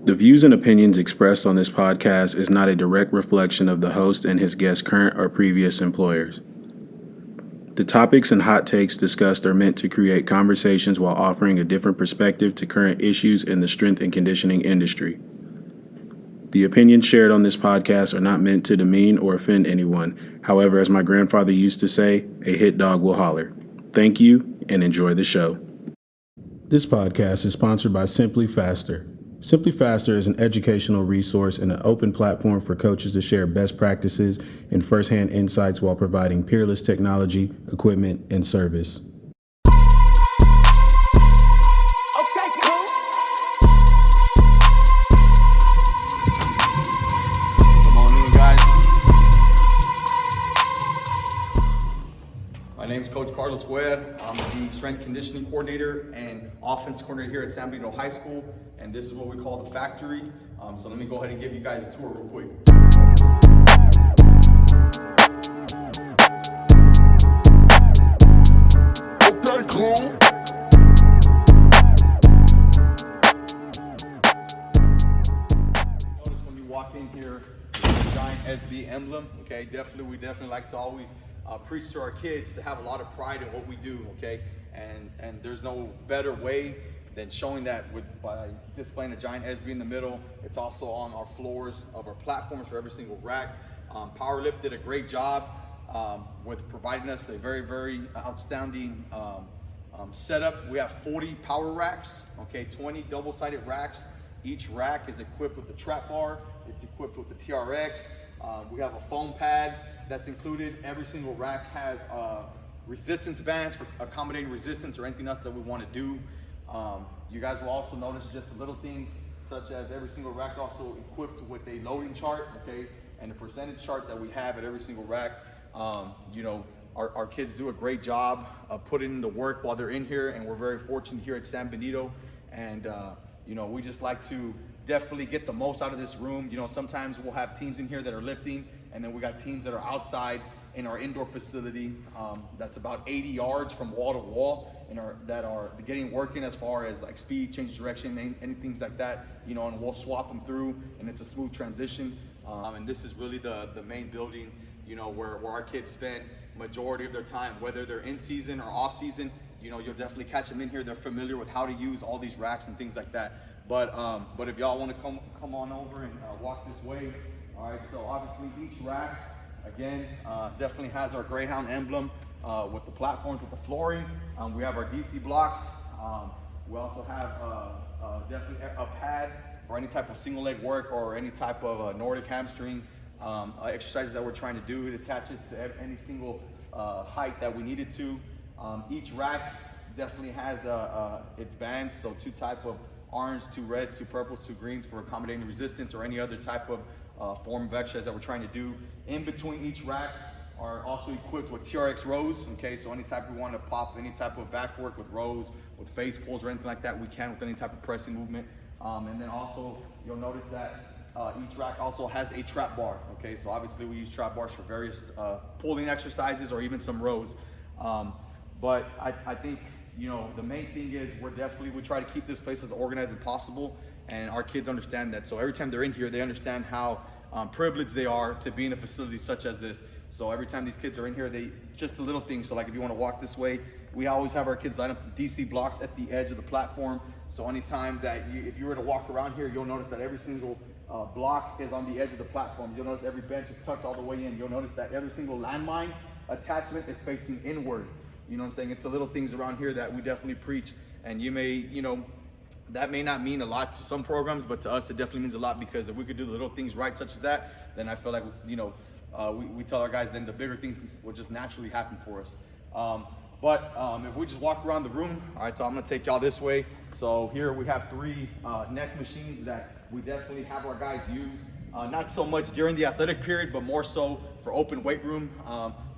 The views and opinions expressed on this podcast is not a direct reflection of the host and his guest's current or previous employers. The topics and hot takes discussed are meant to create conversations while offering a different perspective to current issues in the strength and conditioning industry. The opinions shared on this podcast are not meant to demean or offend anyone. However, as my grandfather used to say, a hit dog will holler. Thank you and enjoy the show. This podcast is sponsored by Simply Faster. Simply Faster is an educational resource and an open platform for coaches to share best practices and firsthand insights while providing peerless technology, equipment, and service. My name is Coach Cuellar. I'm the strength conditioning coordinator and offense coordinator here at San Benito High School, and this is what we call the factory. So let me go ahead and give you guys a tour real quick. Okay, cool. Notice when you walk in here, there's a giant SB emblem. Okay, we definitely like to always preach to our kids to have a lot of pride in what we do. Okay, and there's no better way than showing that by displaying a giant SB in the middle. It's also on our floors of our platforms for every single rack. Powerlift did a great job with providing us a very, very outstanding setup. We have 40 power racks, okay, 20 double-sided racks. Each rack is equipped with the trap bar. It's equipped with the TRX. We have a foam pad that's included. Every single rack has resistance bands for accommodating resistance or anything else that we want to do. You guys will also notice just the little things, such as every single rack is also equipped with a loading chart, okay, and the percentage chart that we have at every single rack. Our kids do a great job of putting in the work while they're in here, and we're very fortunate here at San Benito. And we just like to definitely get the most out of this room. Sometimes we'll have teams in here that are lifting, and then we got teams that are outside in our indoor facility that's about 80 yards from wall to wall, and that are getting working as far as like speed, change direction, any things like that, and we'll swap them through, and it's a smooth transition. And this is really the main building, where our kids spend majority of their time, whether they're in season or off season. You'll definitely catch them in here. They're familiar with how to use all these racks and things like that. But if y'all want to come on over and walk this way, all right. So obviously each rack, again, definitely has our Greyhound emblem with the platforms, with the flooring. We have our DC blocks. We also have definitely a pad for any type of single leg work or any type of Nordic hamstring exercises that we're trying to do. It attaches to any single height that we needed to. Each rack definitely has its bands, so 2 type of orange, 2 reds, 2 purples, 2 greens for accommodating resistance or any other type of form of exercise that we're trying to do. In between each racks are also equipped with TRX rows, okay, so any type we want to pop, any type of back work with rows, with face pulls or anything like that, we can with any type of pressing movement. And then also you'll notice that each rack also has a trap bar, okay, so obviously we use trap bars for various pulling exercises or even some rows. But I think, the main thing is we try to keep this place as organized as possible, and our kids understand that. So every time they're in here, they understand how privileged they are to be in a facility such as this. So every time these kids are in here, just the little things. So like if you want to walk this way, we always have our kids line up DC blocks at the edge of the platform. So anytime that if you were to walk around here, you'll notice that every single block is on the edge of the platform. You'll notice every bench is tucked all the way in. You'll notice that every single landmine attachment is facing inward. You know what I'm saying? It's the little things around here that we definitely preach. And you may, that may not mean a lot to some programs, but to us it definitely means a lot, because if we could do the little things right such as that, then I feel like, we tell our guys then the bigger things will just naturally happen for us. But if we just walk around the room, all right, so I'm gonna take y'all this way. So here we have 3 neck machines that we definitely have our guys use. Not so much during the athletic period, but more so for open weight room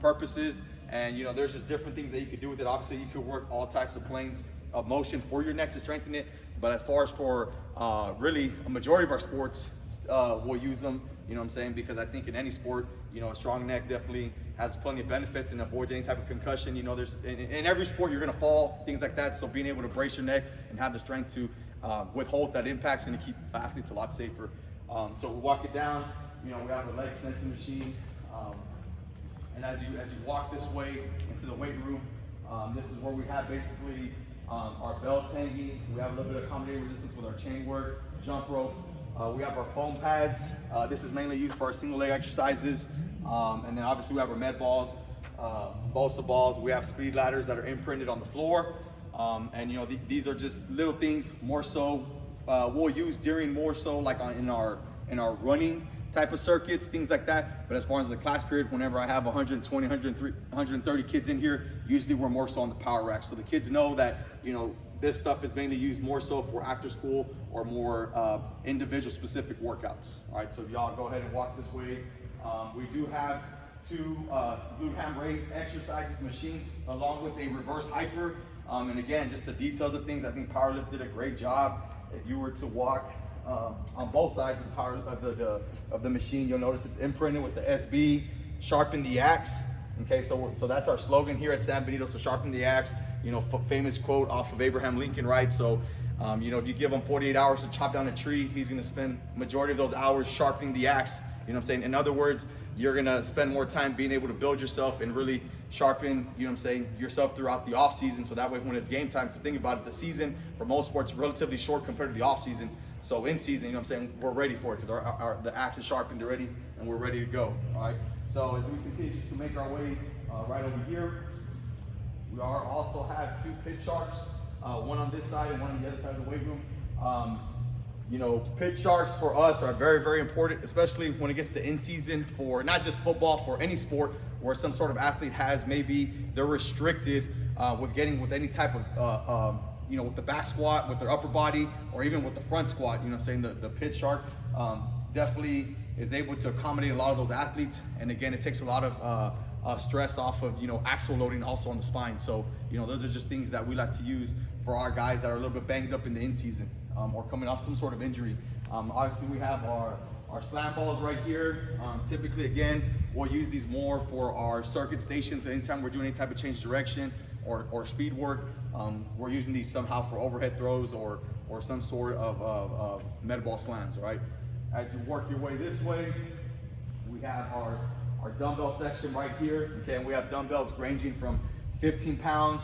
purposes. And there's just different things that you could do with it. Obviously, you could work all types of planes of motion for your neck to strengthen it. But as far as for really a majority of our sports, we'll use them. Because I think in any sport, a strong neck definitely has plenty of benefits and avoids any type of concussion. There's in every sport you're gonna fall, things like that. So being able to brace your neck and have the strength to withhold that impact. It's going to keep athletes a lot safer. So we walk it down. We have a leg extension machine. And as you walk this way into the weight room, this is where we have basically our belts hanging. We have a little bit of accommodating resistance with our chain work, jump ropes. We have our foam pads. This is mainly used for our single leg exercises. And then obviously we have our med balls, BOSA balls. We have speed ladders that are imprinted on the floor. And these are just little things more so we'll use during more so like in our running type of circuits, things like that. But as far as the class period, whenever I have 120, 130 kids in here, usually we're more so on the power rack. So the kids know that, this stuff is mainly used more so for after school or more individual specific workouts. All right, so y'all go ahead and walk this way. We do have 2 glute ham raised exercises machines along with a reverse hyper. And again, just the details of things. I think Powerlift did a great job. If you were to walk on both sides of the machine, you'll notice it's imprinted with the SB, sharpen the axe. Okay, so that's our slogan here at San Benito. So sharpen the axe. Famous quote off of Abraham Lincoln, right? So if you give him 48 hours to chop down a tree, he's going to spend majority of those hours sharpening the axe. You know what I'm saying? In other words, you're going to spend more time being able to build yourself and really sharpen, yourself throughout the off season. So that way when it's game time, because think about it, the season for most sports is relatively short compared to the off season. So in season, we're ready for it because the axe is sharpened already and we're ready to go. All right. So as we continue just to make our way right over here, we also have 2 pit sharks, one on this side and one on the other side of the weight room. Pit sharks for us are very, very important, especially when it gets to in season for not just football, for any sport where some sort of athlete has maybe they're restricted with any type of with the back squat, with their upper body, or even with the front squat. The pit shark definitely is able to accommodate a lot of those athletes. And again, it takes a lot of stress off of axle loading also on the spine. So those are just things that we like to use for our guys that are a little bit banged up in the in season or coming off some sort of injury. Obviously we have our slam balls right here. Typically, again, we'll use these more for our circuit stations. Anytime we're doing any type of change direction or speed work, we're using these somehow for overhead throws or some sort of med ball slams, right? As you work your way this way, we have our dumbbell section right here. Okay, and we have dumbbells ranging from 15 pounds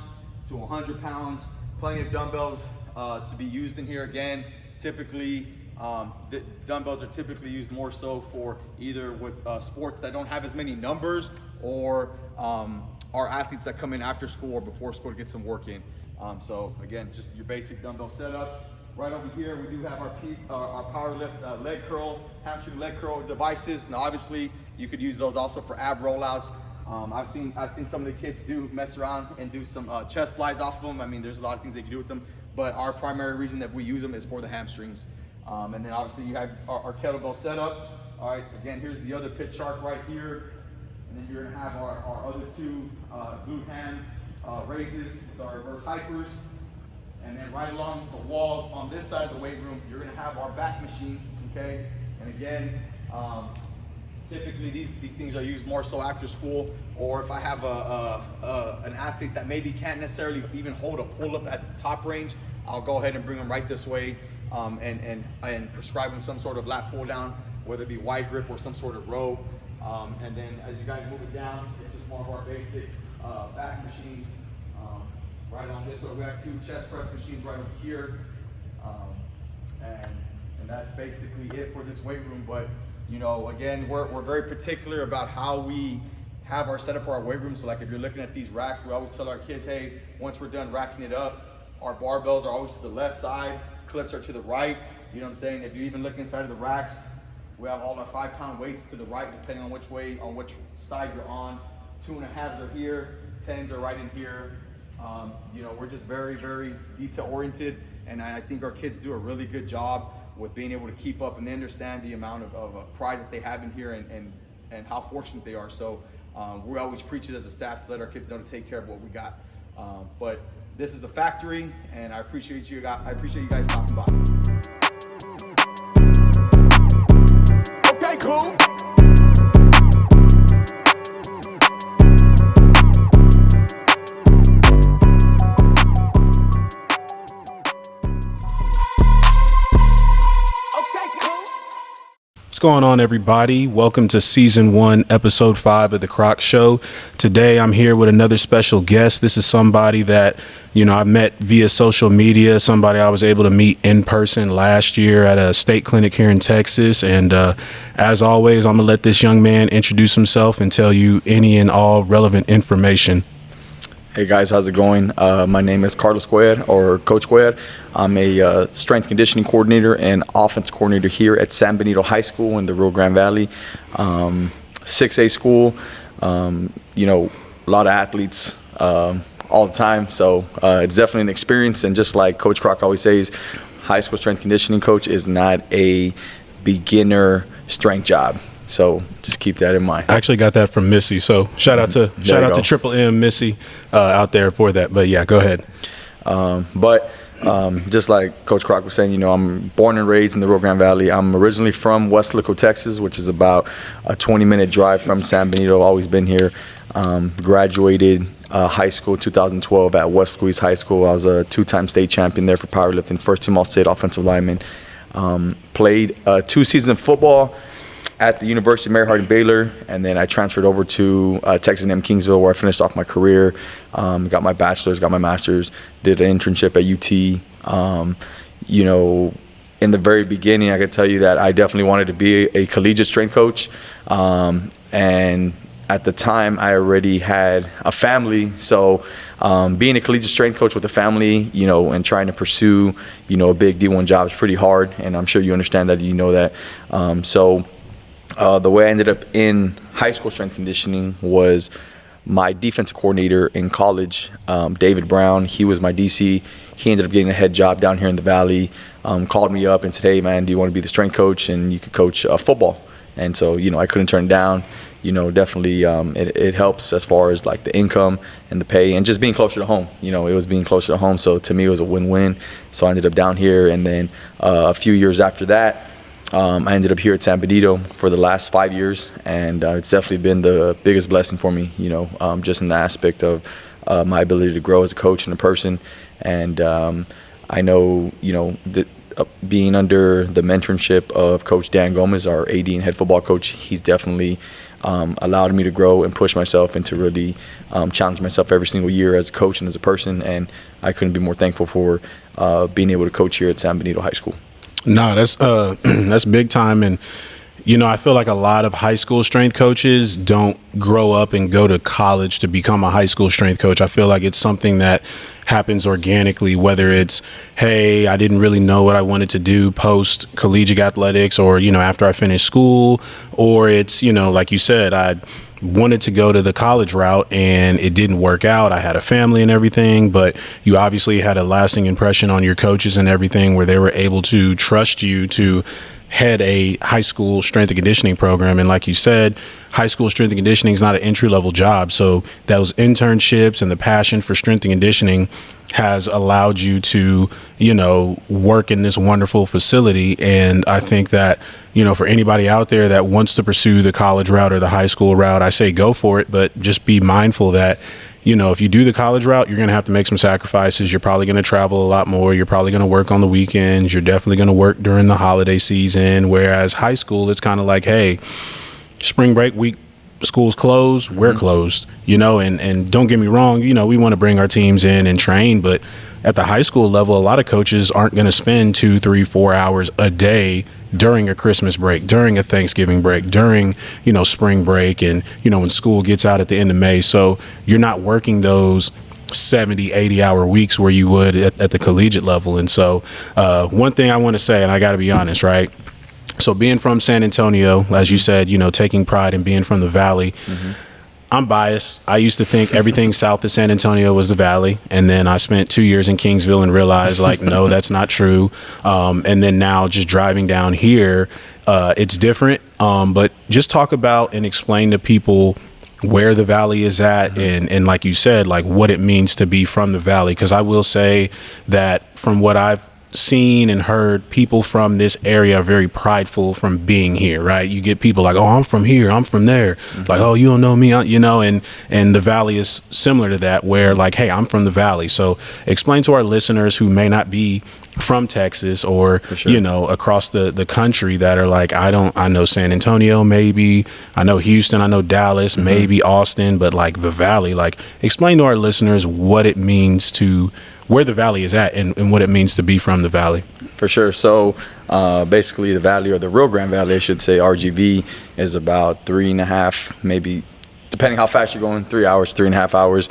to 100 pounds. Plenty of dumbbells to be used in here. Again, typically, the dumbbells are typically used more so for either with sports that don't have as many numbers or our athletes that come in after school or before school to get some work in. So again, just your basic dumbbell setup. Right over here, we do have our power lift leg curl, hamstring leg curl devices. Now, obviously, you could use those also for ab rollouts. I've seen some of the kids mess around and do some chest flies off of them. I mean, there's a lot of things they can do with them, but our primary reason that we use them is for the hamstrings. And then obviously you have our kettlebell setup. All right, again, here's the other pit shark right here. And then you're gonna have our other 2 glute ham raises with our reverse hypers. And then right along the walls on this side of the weight room, you're gonna have our back machines, okay? And again, typically these things are used more so after school, or if I have an athlete that maybe can't necessarily even hold a pull-up at the top range, I'll go ahead and bring them right this way and prescribe them some sort of lat pull down, whether it be wide grip or some sort of row. And then as you guys move it down, it's just more of our basic back machines. Right along this way, we have 2 chest press machines right over here. And that's basically it for this weight room. But again, we're very particular about how we have our setup for our weight room. So like if you're looking at these racks, we always tell our kids, hey, once we're done racking it up, our barbells are always to the left side, clips are to the right. You know what I'm saying? If you even look inside of the racks, we have all our 5-pound weights to the right, depending on which side you're on. 2.5s are here, 10s are right in here. We're just very, very detail oriented, and I think our kids do a really good job with being able to keep up, and they understand the amount of pride that they have in here and how fortunate they are. So we always preach it as a staff to let our kids know to take care of what we got. But this is a factory, and I appreciate you guys talking about it. Okay, cool. going on, everybody? Welcome to Season 1, Episode 5 of TheCrocShow. Today, I'm here with another special guest. This is somebody that, I met via social media, somebody I was able to meet in person last year at a state clinic here in Texas. And as always, I'm going to let this young man introduce himself and tell you any and all relevant information. Hey guys, how's it going? My name is Coach Cuellar, or Coach Cuellar. I'm a strength conditioning coordinator and offense coordinator here at San Benito High School in the Rio Grande Valley. 6A school, a lot of athletes all the time. So it's definitely an experience. And just like Coach Croc always says, high school strength conditioning coach is not a beginner strength job. So just keep that in mind. I actually got that from Missy. So shout out to Triple M Missy out there for that. But yeah, go ahead. Just like Coach Croc was saying, I'm born and raised in the Rio Grande Valley. I'm originally from West Lico, Texas, which is about a 20-minute drive from San Benito. Always been here. Graduated high school 2012 at West Squeeze High School. I was a two-time state champion there for powerlifting, first team all-state offensive lineman. Played 2 seasons of football at the University of Mary Harding Baylor, and then I transferred over to Texas A&M Kingsville, where I finished off my career, got my bachelor's, got my master's, did an internship at UT. In the very beginning, I could tell you that I definitely wanted to be a collegiate strength coach, and at the time, I already had a family, so being a collegiate strength coach with a family, and trying to pursue, a big D1 job is pretty hard, and I'm sure you understand that, that. The way I ended up in high school strength conditioning was my defensive coordinator in college, David Brown. He was my DC. He ended up getting a head job down here in the Valley, called me up and said, hey, man, do you want to be the strength coach? And you could coach football. And so, I couldn't turn it down. Definitely it helps as far as like the income and the pay and just being closer to home. It was being closer to home. So to me, it was a win-win. So I ended up down here. And then a few years after that, I ended up here at San Benito for the last 5 years, and it's definitely been the biggest blessing for me, just in the aspect of my ability to grow as a coach and a person. And I know, that being under the mentorship of Coach Dan Gomez, our AD and head football coach, he's definitely allowed me to grow and push myself and to really challenge myself every single year as a coach and as a person. And I couldn't be more thankful for being able to coach here at San Benito High School. No, that's big time. And, I feel like a lot of high school strength coaches don't grow up and go to college to become a high school strength coach. I feel like it's something that happens organically, whether it's, hey, I didn't really know what I wanted to do post collegiate athletics or, after I finished school, or it's, like you said, I wanted to go to the college route and it didn't work out. I had a family and everything, but you obviously had a lasting impression on your coaches and everything where they were able to trust you to head a high school strength and conditioning program. And like you said, high school strength and conditioning is not an entry-level job. So those internships and the passion for strength and conditioning has allowed you to, work in this wonderful facility. And I think that, for anybody out there that wants to pursue the college route or the high school route, I say go for it, but just be mindful that, if you do the college route, you're going to have to make some sacrifices. You're probably going to travel a lot more. You're probably going to work on the weekends. You're definitely going to work during the holiday season. Whereas high school, it's kind of like, hey, spring break week, school's closed, we're closed, and don't get me wrong, we want to bring our teams in and train, but at the high school level, a lot of coaches aren't going to spend 2, 3, 4 hours a day during a Christmas break, during a Thanksgiving break, during, spring break, and, when school gets out at the end of May. So you're not working those 70, 80-hour weeks where you would at the collegiate level. And so one thing I want to say, and I got to be honest, right? So being from San Antonio, as you said, taking pride in being from the Valley, I'm biased. I used to think everything south of San Antonio was the Valley. And then I spent 2 years in Kingsville and realized, no, that's not true. And then now just driving down here, it's different. But just talk about and explain to people where the Valley is at and like you said, like what it means to be from the Valley. Because I will say that from what I've seen and heard people from this area very prideful from being here, right? You get people like, oh, I'm from here, I'm from there. Like, oh, you don't know me, you know, and the Valley is similar to that, where like, hey, I'm from the Valley. So explain to our listeners who may not be from Texas or, you know, across the country that are like, I know San Antonio, maybe, I know Houston, I know Dallas, maybe Austin, but like the Valley, like explain to our listeners what it means to where the Valley is at and what it means to be from the Valley. For sure. So basically the Valley, or the Rio Grande Valley, I should say, RGV, is about 3.5, maybe, depending how fast you're going, 3 hours, 3.5 hours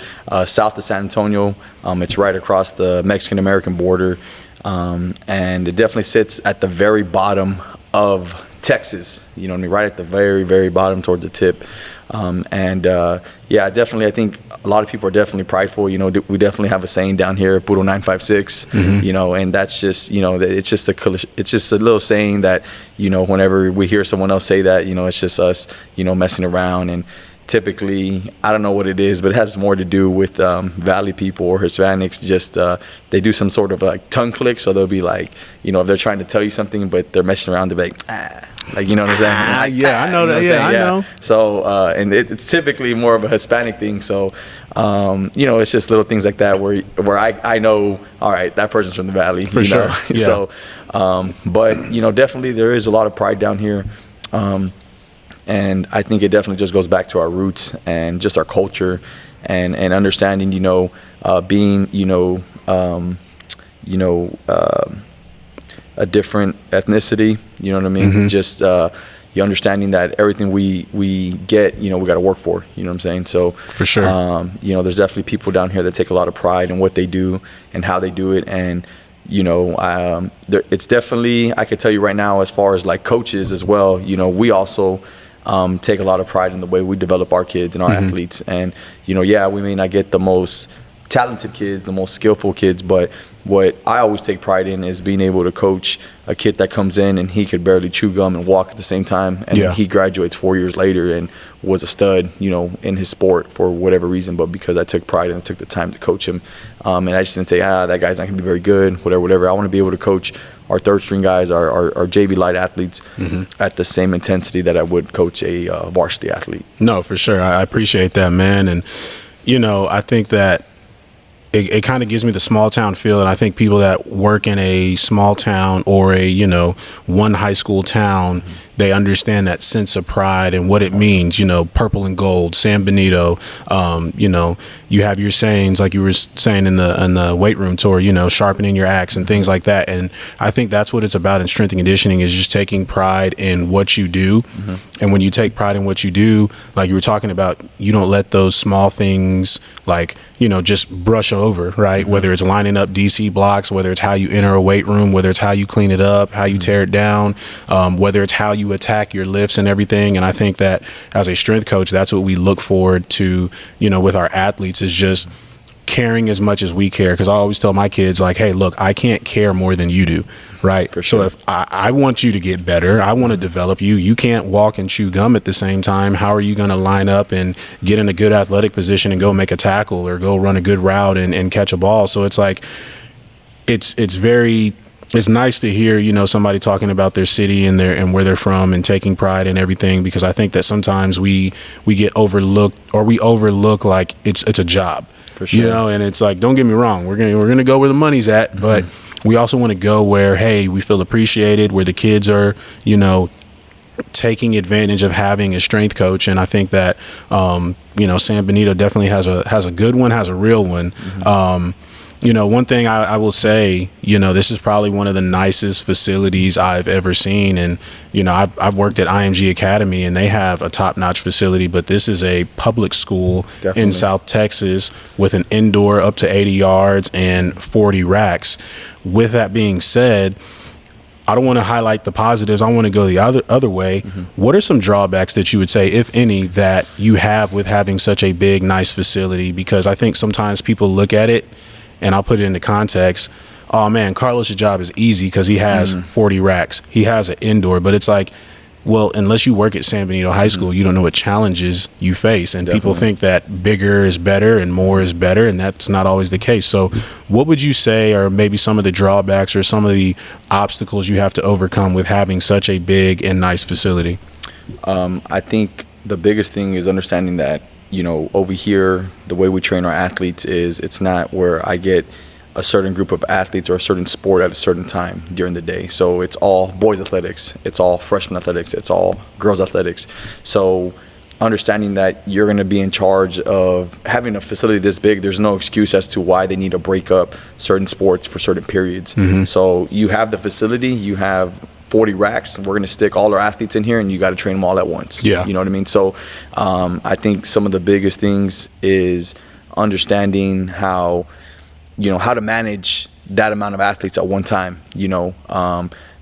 south of San Antonio. It's right across the Mexican-American border. And it definitely sits at the very bottom of Texas, you know what I mean, right at the very, very bottom towards the tip. Yeah, definitely, I think a lot of people are definitely prideful. You know, we definitely have a saying down here, Puro 956, you know, and that's just, you know, it's just a little saying that, you know, whenever we hear someone else say that, you know, it's just us, you know, messing around. And typically, I don't know what it is, but it has more to do with Valley people or Hispanics. Just they do some sort of like tongue click, so they'll be like, you know, if they're trying to tell you something, but they're messing around, they're like, you know what I'm saying? Like, yeah, I know that. Yeah, I know. So, and it's typically more of a Hispanic thing. So, you know, it's just little things like that where I know, all right, that person's from the Valley. For sure. Yeah. So, but you know, definitely there is a lot of pride down here. And I think it definitely just goes back to our roots and just our culture and understanding, you know, being, a different ethnicity, you know what I mean? Just you understanding that everything we get, you know, we got to work for, you know what I'm saying? So for sure, you know, there's definitely people down here that take a lot of pride in what they do and how they do it. And you know, it's definitely, I could tell you right now, as far as like coaches as well, you know, we also take a lot of pride in the way we develop our kids and our athletes. And, you know, yeah, we may not get the most talented kids, the most skillful kids, but what I always take pride in is being able to coach a kid that comes in and he could barely chew gum and walk at the same time, and he graduates 4 years later and was a stud, you know, in his sport for whatever reason, but because I took pride and I took the time to coach him. And I just didn't say, that guy's not going to be very good, whatever. I want to be able to coach our third string guys, our JV light athletes at the same intensity that I would coach a varsity athlete. No, for sure. I appreciate that, man. And, you know, I think that it kind of gives me the small town feel. And I think people that work in a small town or a, you know, one high school town, they understand that sense of pride and what it means, you know, purple and gold, San Benito. You know, you have your sayings, like you were saying in the weight room tour, you know, sharpening your axe and things like that. And I think that's what it's about in strength and conditioning, is just taking pride in what you do. And when you take pride in what you do, like you were talking about, you don't let those small things, like, you know, just brush over, right? Whether it's lining up DC blocks, whether it's how you enter a weight room, whether it's how you clean it up, how you tear it down, whether it's how you attack your lifts and everything. And I think that as a strength coach, that's what we look forward to, you know, with our athletes, is just caring as much as we care. Because I always tell my kids, like, hey, look, I can't care more than you do, right? For sure. So if I want you to get better, I want to develop you. You can't walk and chew gum at the same time. How are you going to line up and get in a good athletic position and go make a tackle or go run a good route and catch a ball? So it's like, it's nice to hear, you know, somebody talking about their city and where they're from and taking pride in everything, because I think that sometimes we get overlooked, or we overlook like it's a job. For sure. You know, and it's like, don't get me wrong, we're gonna go where the money's at, but we also want to go where, hey, we feel appreciated, where the kids are, you know, taking advantage of having a strength coach. And I think that you know, San Benito definitely has a good one, has a real one. You know, one thing I will say, you know, this is probably one of the nicest facilities I've ever seen. And, you know, I've worked at IMG Academy, and they have a top-notch facility, but this is a public school in South Texas with an indoor up to 80 yards and 40 racks. With that being said, I don't want to highlight the positives. I want to go the other way. What are some drawbacks that you would say, if any, that you have with having such a big, nice facility? Because I think sometimes people look at it, and I'll put it into context, oh man, Carlos's job is easy because he has 40 racks. He has an indoor, but it's like, well, unless you work at San Benito High School, you don't know what challenges you face. And people think that bigger is better and more is better, and that's not always the case. So what would you say are maybe some of the drawbacks or some of the obstacles you have to overcome with having such a big and nice facility? I think the biggest thing is understanding that, over here, the way we train our athletes is it's not where I get a certain group of athletes or a certain sport at a certain time during the day. So it's all boys athletics, it's all freshman athletics, it's all girls athletics. So understanding that you're going to be in charge of having a facility this big, there's no excuse as to why they need to break up certain sports for certain periods. So you have the facility, you have 40 racks, and we're going to stick all our athletes in here, and you got to train them all at once. Yeah. You know what I mean? So I think some of the biggest things is understanding how to manage that amount of athletes at one time,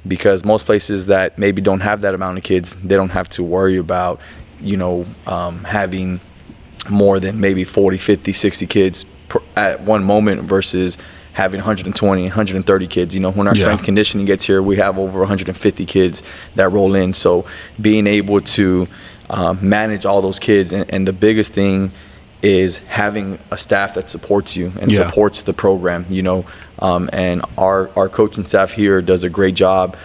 because most places that maybe don't have that amount of kids, they don't have to worry about, having more than maybe 40, 50, 60 kids at one moment versus having 120, 130 kids. When our strength conditioning gets here, we have over 150 kids that roll in. So being able to manage all those kids, and the biggest thing is having a staff that supports you and supports the program, and our coaching staff here does a great job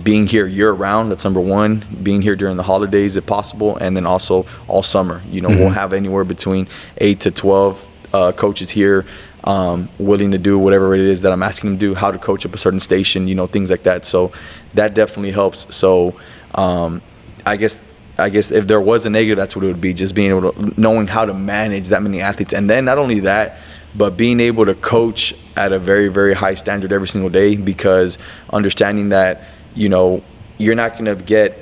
being here year round. That's number one, being here during the holidays if possible, and then also all summer. We'll have anywhere between 8 to 12 coaches here willing to do whatever it is that I'm asking them to do, how to coach up a certain station, things like that. So that definitely helps. So I guess if there was a negative, that's what it would be, just being able to, knowing how to manage that many athletes. And then not only that, but being able to coach at a very, very high standard every single day, because understanding that, you're not going to get,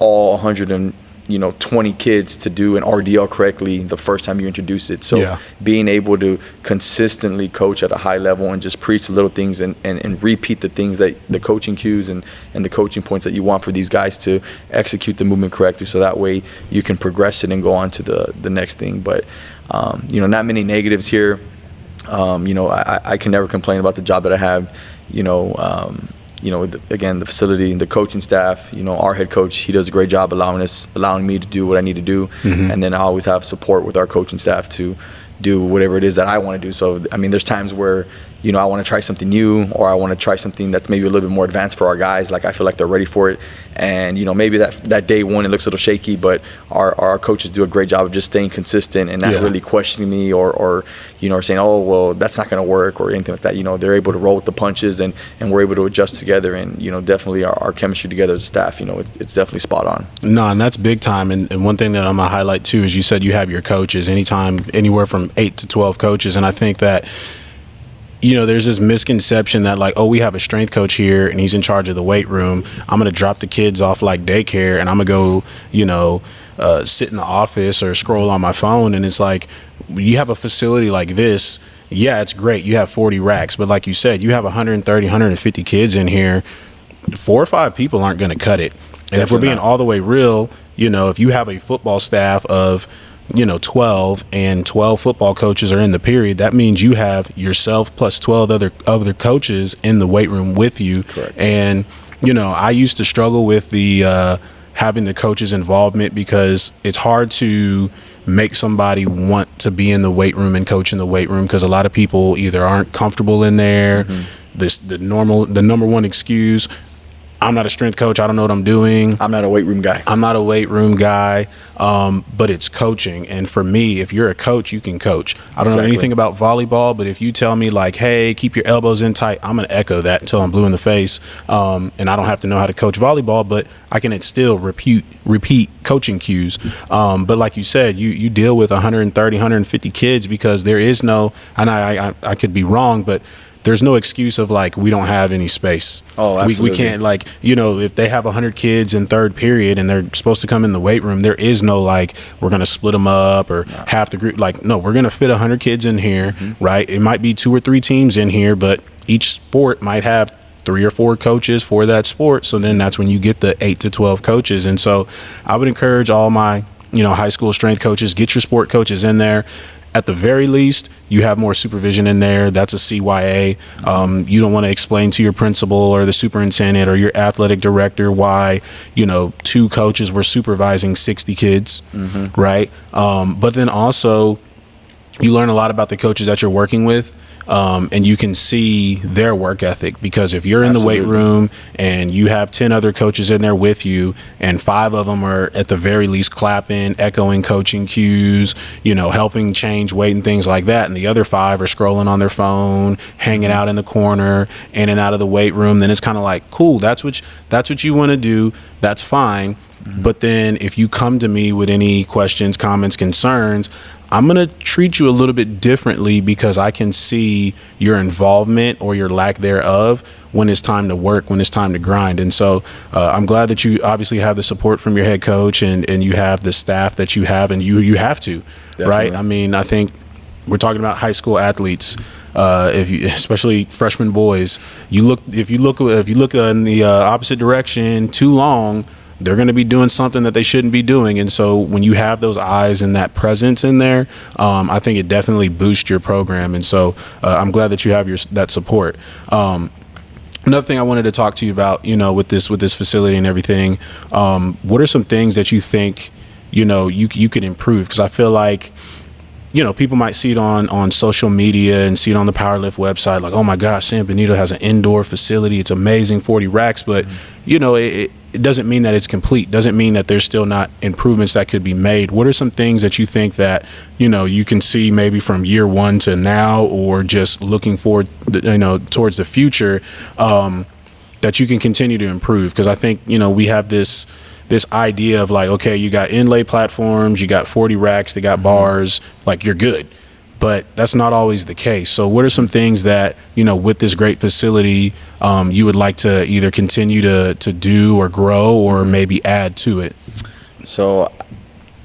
all 120 kids to do an RDL correctly the first time you introduce it. So being able to consistently coach at a high level and just preach the little things and repeat the things that the coaching cues and the coaching points that you want for these guys to execute the movement correctly, so that way you can progress it and go on to the next thing. But not many negatives here. I can never complain about the job that I have. Again, the facility, the coaching staff, our head coach, he does a great job allowing me to do what I need to do. And then I always have support with our coaching staff to do whatever it is that I want to do. So, there's times where, I want to try something new, or I want to try something that's maybe a little bit more advanced for our guys. Like, I feel like they're ready for it. And, maybe that day one, it looks a little shaky, but our coaches do a great job of just staying consistent and not really questioning me or saying, oh, well, that's not going to work or anything like that. They're able to roll with the punches, and we're able to adjust together. And, definitely our chemistry together as a staff, it's definitely spot on. No, and that's big time. And one thing that I'm going to highlight too is you said you have your coaches anywhere from 8 to 12 coaches. And I think that, there's this misconception that like, oh, we have a strength coach here and he's in charge of the weight room. I'm going to drop the kids off like daycare and I'm going to go, sit in the office or scroll on my phone. And it's like, you have a facility like this. Yeah, it's great. You have 40 racks. But like you said, you have 130, 150 kids in here. 4 or 5 people aren't going to cut it. And Definitely if we're being not. all the way real, if you have a football staff of 12 and 12 football coaches are in the period, that means you have yourself plus 12 other coaches in the weight room with you. Correct. And I used to struggle with the having the coaches' involvement, because it's hard to make somebody want to be in the weight room and coach in the weight room, because a lot of people either aren't comfortable in there. The number one excuse, I'm not a strength coach, I don't know what I'm doing. I'm not a weight room guy. I'm not a weight room guy, but it's coaching. And for me, if you're a coach, you can coach. I don't know anything about volleyball, but if you tell me like, hey, keep your elbows in tight, I'm going to echo that until I'm blue in the face. And I don't have to know how to coach volleyball, but I can still repeat coaching cues. But like you said, you deal with 130, 150 kids, because there is no, and I could be wrong, but there's no excuse of like, we don't have any space. Oh, absolutely. We can't, like, if they have 100 kids in third period and they're supposed to come in the weight room, there is no like, we're going to split them up or half the group. Like, no, we're going to fit 100 kids in here, right? It might be 2 or 3 teams in here, but each sport might have 3 or 4 coaches for that sport. So then that's when you get the 8 to 12 coaches. And so I would encourage all my, high school strength coaches, get your sport coaches in there. at the very least, you have more supervision in there. That's a CYA. You don't want to explain to your principal or the superintendent or your athletic director why, 2 coaches were supervising 60 kids, right? But then also, you learn a lot about the coaches that you're working with. And you can see their work ethic, because if you're in the weight room and you have 10 other coaches in there with you, and 5 of them are at the very least clapping, echoing coaching cues, helping change weight and things like that, and the other 5 are scrolling on their phone, hanging out in the corner, in and out of the weight room, then it's kind of like, cool, that's what you want to do, that's fine. But then if you come to me with any questions, comments, concerns, I'm going to treat you a little bit differently, because I can see your involvement or your lack thereof when it's time to work, when it's time to grind. And so I'm glad that you obviously have the support from your head coach, and you have the staff that you have, and you have to, definitely. Right? I mean, I think we're talking about high school athletes. Especially freshman boys, if you look in the opposite direction too long, they're going to be doing something that they shouldn't be doing. And so when you have those eyes and that presence in there, I think it definitely boosts your program. And so I'm glad that you have that support. Another thing I wanted to talk to you about, with this facility and everything, what are some things that you think, you can improve? Because I feel like, people might see it on social media and see it on the Powerlift website, like, oh my gosh, San Benito has an indoor facility. It's amazing, 40 racks. But, it doesn't mean that it's complete. Doesn't mean that there's still not improvements that could be made. What are some things that you think that, you can see maybe from year 1 to now, or just looking forward, towards the future, that you can continue to improve? Because I think, we have this idea of like, okay, you got inlay platforms, you got 40 racks, they got bars, like you're good. But that's not always the case. So what are some things that, with this great facility, you would like to either continue to do or grow, or maybe add to it? So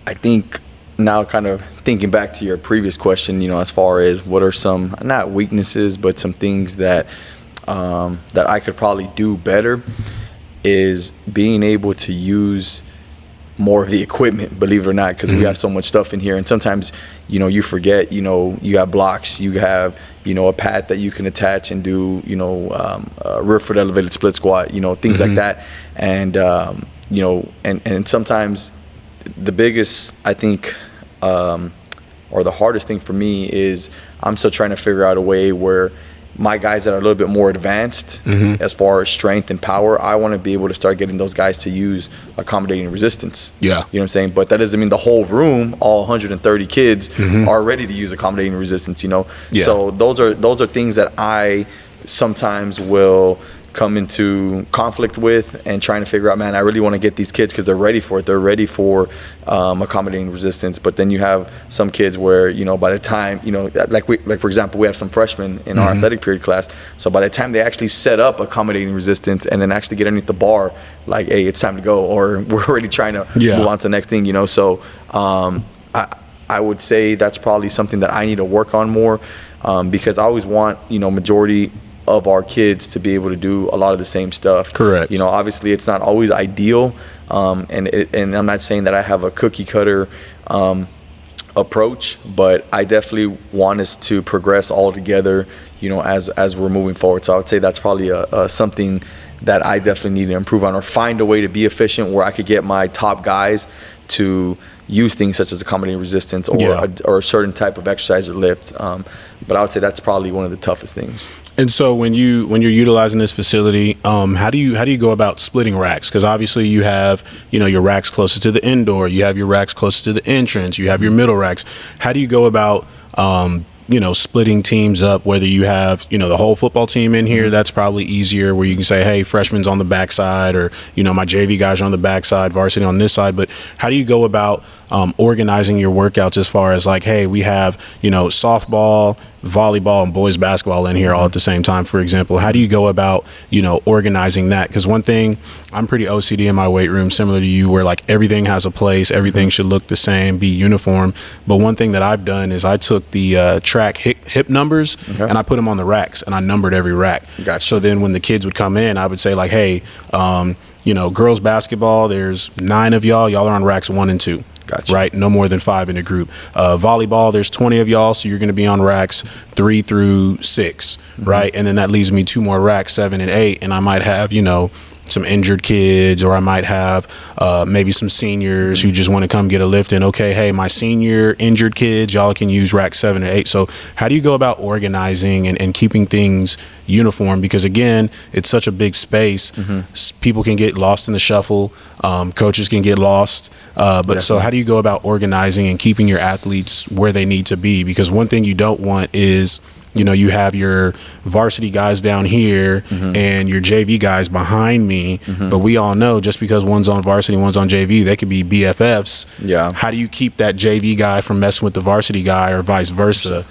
I think now, kind of thinking back to your previous question, as far as what are some, not weaknesses, but some things that that I could probably do better, is being able to use more of the equipment, believe it or not, because we have so much stuff in here. And sometimes, you forget, you have blocks, you have, a pad that you can attach and do, rear foot elevated split squat, things like that. And, and sometimes the biggest, I think, or the hardest thing for me is I'm still trying to figure out a way where my guys that are a little bit more advanced as far as strength and power, I want to be able to start getting those guys to use accommodating resistance. Yeah. You know what I'm saying? But that doesn't mean the whole room, all 130 kids are ready to use accommodating resistance, Yeah. So those are things that I sometimes will come into conflict with, and trying to figure out, man, I really want to get these kids because they're ready for it. They're ready for accommodating resistance. But then you have some kids where, by the time, like for example, we have some freshmen in our athletic period class. So by the time they actually set up accommodating resistance and then actually get underneath the bar, like, hey, it's time to go, or we're already trying to move on to the next thing, So I would say that's probably something that I need to work on more, because I always want, majority of our kids to be able to do a lot of the same stuff. Correct. Obviously it's not always ideal, and I'm not saying that I have a cookie cutter approach, but I definitely want us to progress all together, as we're moving forward. So I would say that's probably something that I definitely need to improve on, or find a way to be efficient where I could get my top guys to use things such as accommodating resistance, or a certain type of exercise or lift. But I would say that's probably one of the toughest things. And so when you're utilizing this facility, how do you go about splitting racks? Because obviously you have, your racks closest to the indoor, you have your racks closest to the entrance, you have your middle racks. How do you go about splitting teams up, whether you have, the whole football team in here? That's probably easier, where you can say, hey, freshman's on the backside, or, my JV guys are on the backside, varsity on this side. But how do you go about organizing your workouts, as far as like, hey, we have, softball, volleyball, and boys basketball in here all at the same time, for example? How do you go about, organizing that? Because one thing, I'm pretty OCD in my weight room, similar to you, where like everything has a place, everything should look the same, be uniform. But one thing that I've done is I took the track hip numbers and I put them on the racks, and I numbered every rack. Gotcha. So then when the kids would come in, I would say like, hey, girls basketball, there's 9 of y'all are on racks 1 and 2. Gotcha. right? No more than 5 in a group. Volleyball, there's 20 of y'all, so you're going to be on racks 3 through 6, right? And then that leaves me 2 more racks, 7 and 8, and I might have, some injured kids, or I might have maybe some seniors who just want to come get a lift in. Okay, hey, my senior injured kids, y'all can use rack 7 or 8. So how do you go about organizing and keeping things uniform? Because again, it's such a big space. People can get lost in the shuffle. Coaches can get lost. But so how do you go about organizing and keeping your athletes where they need to be? Because one thing you don't want is, you have your varsity guys down here and your JV guys behind me, but we all know just because one's on varsity, one's on JV, they could be BFFs. Yeah. How do you keep that JV guy from messing with the varsity guy or vice versa?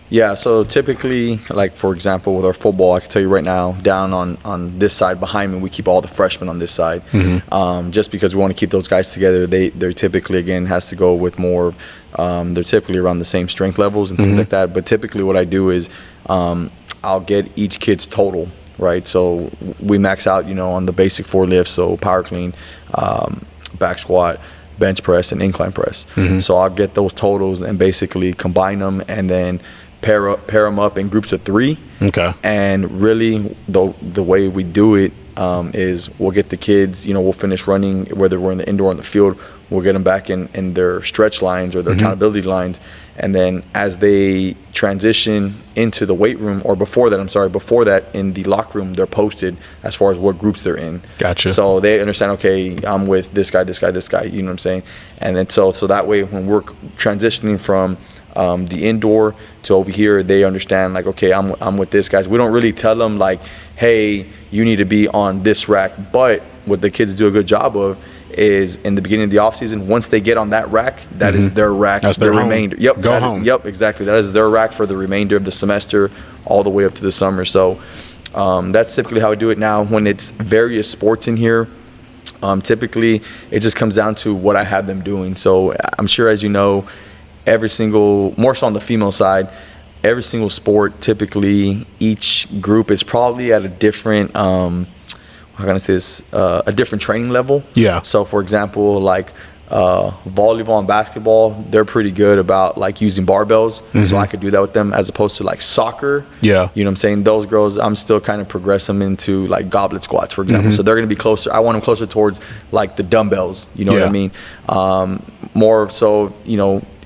Yeah. So typically, like for example, with our football, I can tell you right now, down on this side behind me, we keep all the freshmen on this side, just because we want to keep those guys together. They're typically, again, has to go with more. They're typically around the same strength levels and things like that. But typically, what I do is I'll get each kid's total. Right. So we max out, on the basic 4 lifts, so power clean, back squat, bench press, and incline press. So I'll get those totals and basically combine them and then pair them up in groups of 3. Okay. And really, the way we do it is we'll get the kids, we'll finish running, whether we're in the indoor or in the field, we'll get them back in their stretch lines or their accountability lines. And then as they transition into the weight room, or before that in the locker room, they're posted as far as what groups they're in. Gotcha. So they understand, okay, I'm with this guy, you know what I'm saying? And then so that way when we're transitioning from the indoor to over here, they understand, like, okay, I'm with this guys. We don't really tell them like, hey, you need to be on this rack. But what the kids do a good job of is in the beginning of the off season, once they get on that rack, that is their rack. That's their remainder. Home. Yep. Go home. Yep, exactly. That is their rack for the remainder of the semester, all the way up to the summer. So that's typically how we do it. Now, when it's various sports in here, typically it just comes down to what I have them doing. So I'm sure, as you know, more so on the female side, every single sport, typically each group is probably at a different, how can I say this, a different training level. Yeah. So for example, like volleyball and basketball, they're pretty good about like using barbells. So I could do that with them, as opposed to like soccer. Yeah. You know what I'm saying? Those girls, I'm still kind of progress them into like goblet squats, for example. So they're going to be closer. I want them closer towards like the dumbbells. You know what I mean? More so,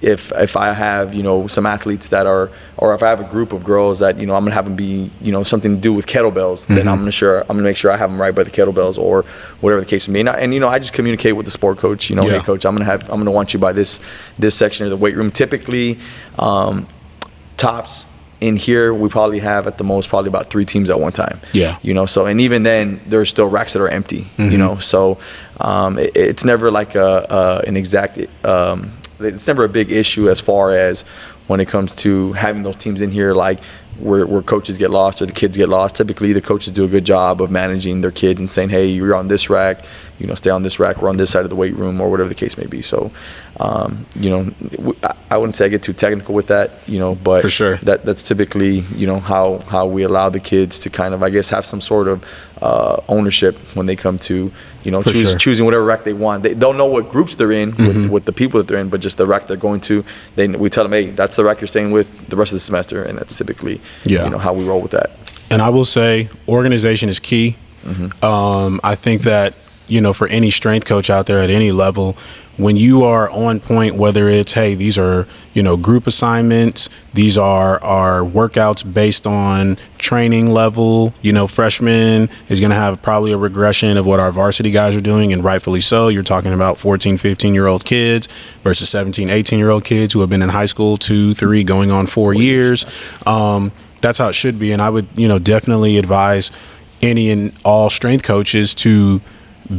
if I have, some athletes that are, or if I have a group of girls that, I'm going to have them be, something to do with kettlebells, then I'm going to make sure I have them right by the kettlebells or whatever the case may be. And I just communicate with the sport coach, hey coach, I'm going to want you by this section of the weight room. Typically, tops in here, we probably have at the most probably about 3 teams at one time. Yeah. So, and even then there's still racks that are empty, so it's never like an exact, it's never a big issue as far as when it comes to having those teams in here, like where coaches get lost or the kids get lost. Typically the coaches do a good job of managing their kid and saying, hey, you're on this rack, stay on this rack, we're on this side of the weight room, or whatever the case may be. So I wouldn't say I get too technical with that, but for sure that's typically how we allow the kids to kind of, I guess, have some sort of ownership when they come to choosing whatever rack they want. They don't know what groups they're in with the people that they're in, but just the rack they're going to. We tell them, hey, that's the rack you're staying with the rest of the semester, and that's typically how we roll with that. And I will say organization is key. I think that for any strength coach out there at any level, when you are on point, whether it's, hey, these are, group assignments, these are workouts based on training level, freshman is going to have probably a regression of what our varsity guys are doing, and rightfully so. You're talking about 14, 15-year-old kids versus 17, 18-year-old kids who have been in high school 2, 3, going on 4 years. That's how it should be. And I would, definitely advise any and all strength coaches to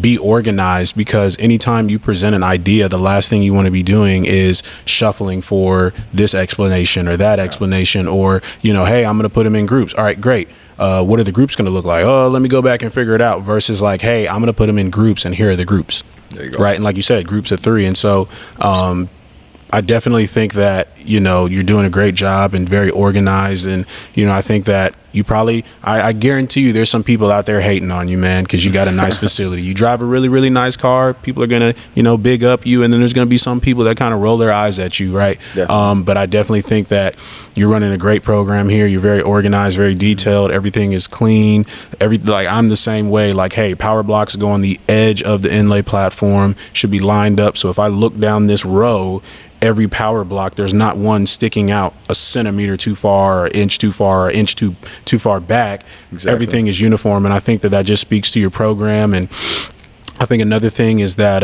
be organized, because anytime you present an idea, the last thing you want to be doing is shuffling for this explanation or that explanation, or, hey, I'm going to put them in groups. All right, great. What are the groups going to look like? Oh, let me go back and figure it out, versus like, hey, I'm going to put them in groups, and here are the groups. There you go. Right. And like you said, groups of 3. And so, I definitely think that, you're doing a great job and very organized. And, I think that, You probably, I guarantee you there's some people out there hating on you, man, because you got a nice facility. You drive a really, really nice car. People are going to, big up you. And then there's going to be some people that kind of roll their eyes at you, right? But I definitely think that you're running a great program here. You're very organized, very detailed. Everything is clean. Like, I'm the same way. Like, hey, power blocks go on the edge of the inlay platform, should be lined up. So if I look down this row, every power block, there's not one sticking out a centimeter too far, or inch too far, or inch too far back. Exactly. Everything is uniform, and I think that just speaks to your program. And I think another thing is that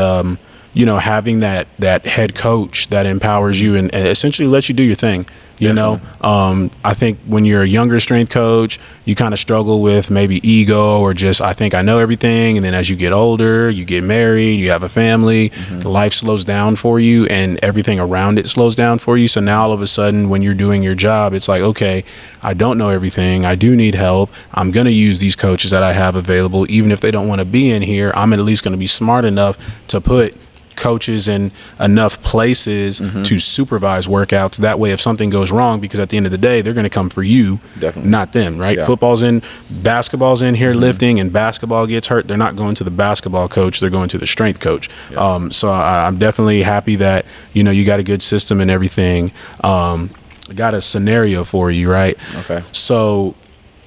having that head coach that empowers you and essentially lets you do your thing. I think when you're a younger strength coach, you kind of struggle with maybe ego or just, I think I know everything. And then as you get older, you get married, you have a family, life slows down for you and everything around it slows down for you. So now all of a sudden when you're doing your job, it's like, okay, I don't know everything. I do need help. I'm going to use these coaches that I have available. Even if they don't want to be in here, I'm at least going to be smart enough to put coaches in enough places to supervise workouts. That way, if something goes wrong, because at the end of the day, they're going to come for you, not them, right? Yeah. Football's in, basketball's in here lifting, and basketball gets hurt. They're not going to the basketball coach. They're going to the strength coach. Yeah. So I'm definitely happy that, you got a good system and everything. Got a scenario for you, right? Okay. So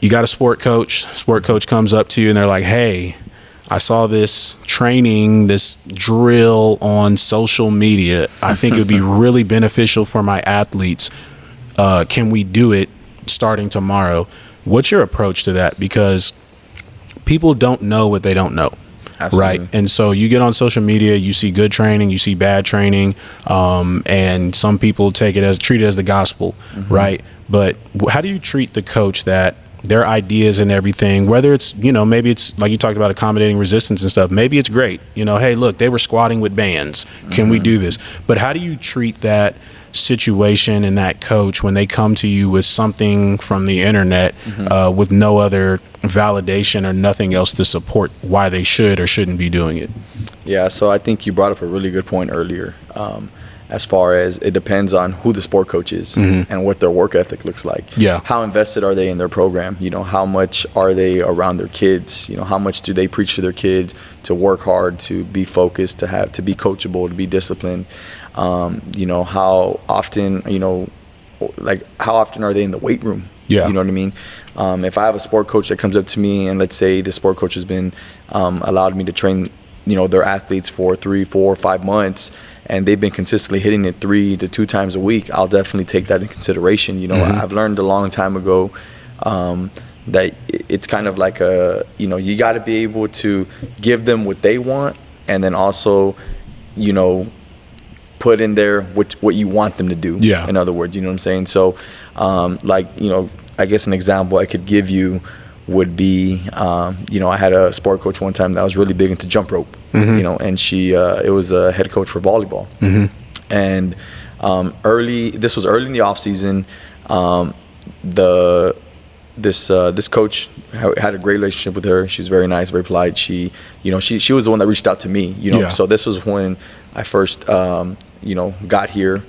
you got a sport coach. Sport coach comes up to you and they're like, hey, I saw this training, this drill on social media. I think it would be really beneficial for my athletes. Can we do it starting tomorrow? What's your approach to that? Because people don't know what they don't know. Absolutely. Right. And so you get on social media, you see good training, you see bad training, and some people treat it as the gospel. Right. But how do you treat the coach that their ideas and everything, whether it's, maybe it's like you talked about accommodating resistance and stuff, maybe it's great, hey, look, they were squatting with bands, can we do this? But how do you treat that situation and that coach when they come to you with something from the internet with no other validation or nothing else to support why they should or shouldn't be doing it? Yeah, so I think you brought up a really good point earlier. As far as it depends on who the sport coach is and what their work ethic looks like. Yeah. How invested are they in their program? How much are they around their kids? How much do they preach to their kids to work hard, to be focused, to be coachable, to be disciplined? How often, how often are they in the weight room? Yeah. You know what I mean? If I have a sport coach that comes up to me and let's say the sport coach has been allowed me to train, their athletes for 3, 4, 5 months, and they've been consistently hitting it 3 to 2 times a week, I'll definitely take that in consideration. I've learned a long time ago that it's kind of like you got to be able to give them what they want and then also, put in there what you want them to do. Yeah. In other words, you know what I'm saying? So, I guess an example I could give you would be, I had a sport coach one time that was really big into jump rope, and she, it was a head coach for volleyball. And this was early in the off season. This coach had a great relationship with her. She was very nice, very polite. She was the one that reached out to me, Yeah. So this was when I first, got here,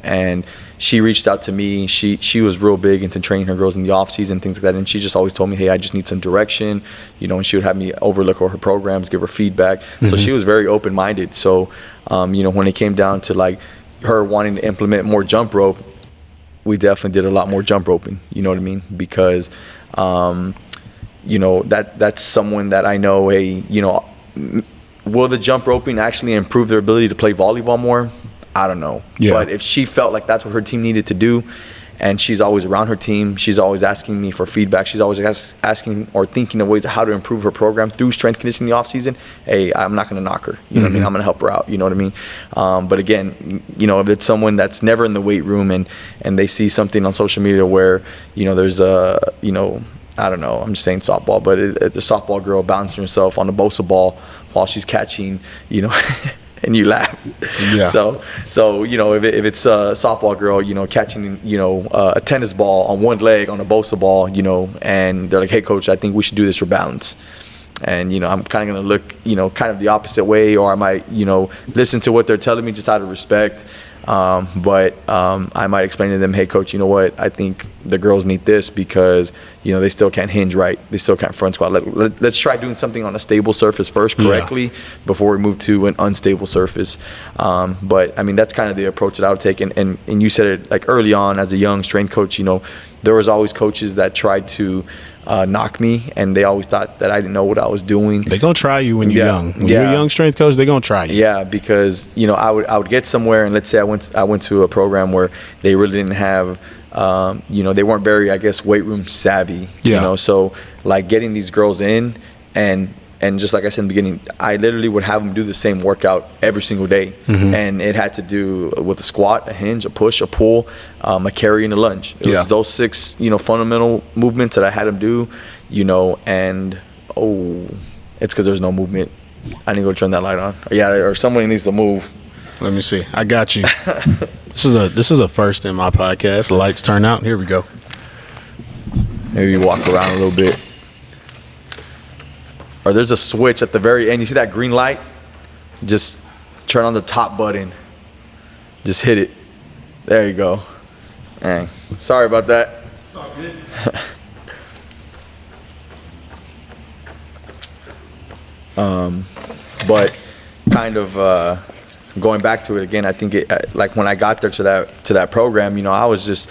and she reached out to me. She was real big into training her girls in the off season, things like that. And she just always told me, hey, I just need some direction, and she would have me overlook all her programs, give her feedback. So she was very open-minded. So, when it came down to like her wanting to implement more jump rope, we definitely did a lot more jump roping, you know what I mean? Because, that's someone that I know, hey, will the jump roping actually improve their ability to play volleyball more? I don't know. Yeah. But if she felt like that's what her team needed to do, and she's always around her team, she's always asking me for feedback, she's always asking or thinking of ways of how to improve her program through strength conditioning in the off season, hey, I'm not going to knock her. You know what I mean? I'm going to help her out. You know what I mean? But again, if it's someone that's never in the weight room and they see something on social media where, there's a, I don't know, I'm just saying softball, but the softball girl bouncing herself on a Bosa ball while she's catching, and you laugh. Yeah. So if it's a softball girl, catching, a tennis ball on one leg on a Bosa ball, and they're like, hey, coach, I think we should do this for balance. And, I'm kind of going to look, kind of the opposite way, or I might, listen to what they're telling me just out of respect. But I might explain to them, hey, coach, you know what? I think the girls need this because, they still can't hinge right. They still can't front squat. Let's try doing something on a stable surface first correctly before we move to an unstable surface. But, I mean, that's kind of the approach that I would take. And you said it like early on as a young strength coach, there was always coaches that tried to knock me, and they always thought that I didn't know what I was doing. They're going to try you when you're young. When you're a young strength coach, they're going to try you. Yeah, because, I would get somewhere, and let's say I went to a program where they really didn't have, they weren't very, I guess, weight room savvy. So like getting these girls in and just like I said in the beginning, I literally would have them do the same workout every single day. And it had to do with a squat, a hinge, a push, a pull, a carry, and a lunge. It was those 6, fundamental movements that I had them do, and, it's because there's no movement. I need to go turn that light on. Or somebody needs to move. Let me see. I got you. This is a first in my podcast. The lights turn out. Here we go. Maybe you walk around a little bit. Or there's a switch at the very end. You see that green light? Just turn on the top button. Just hit it. There you go. Dang. Sorry about that. It's all good. But kind of going back to it again, I think like when I got there to that program, I was just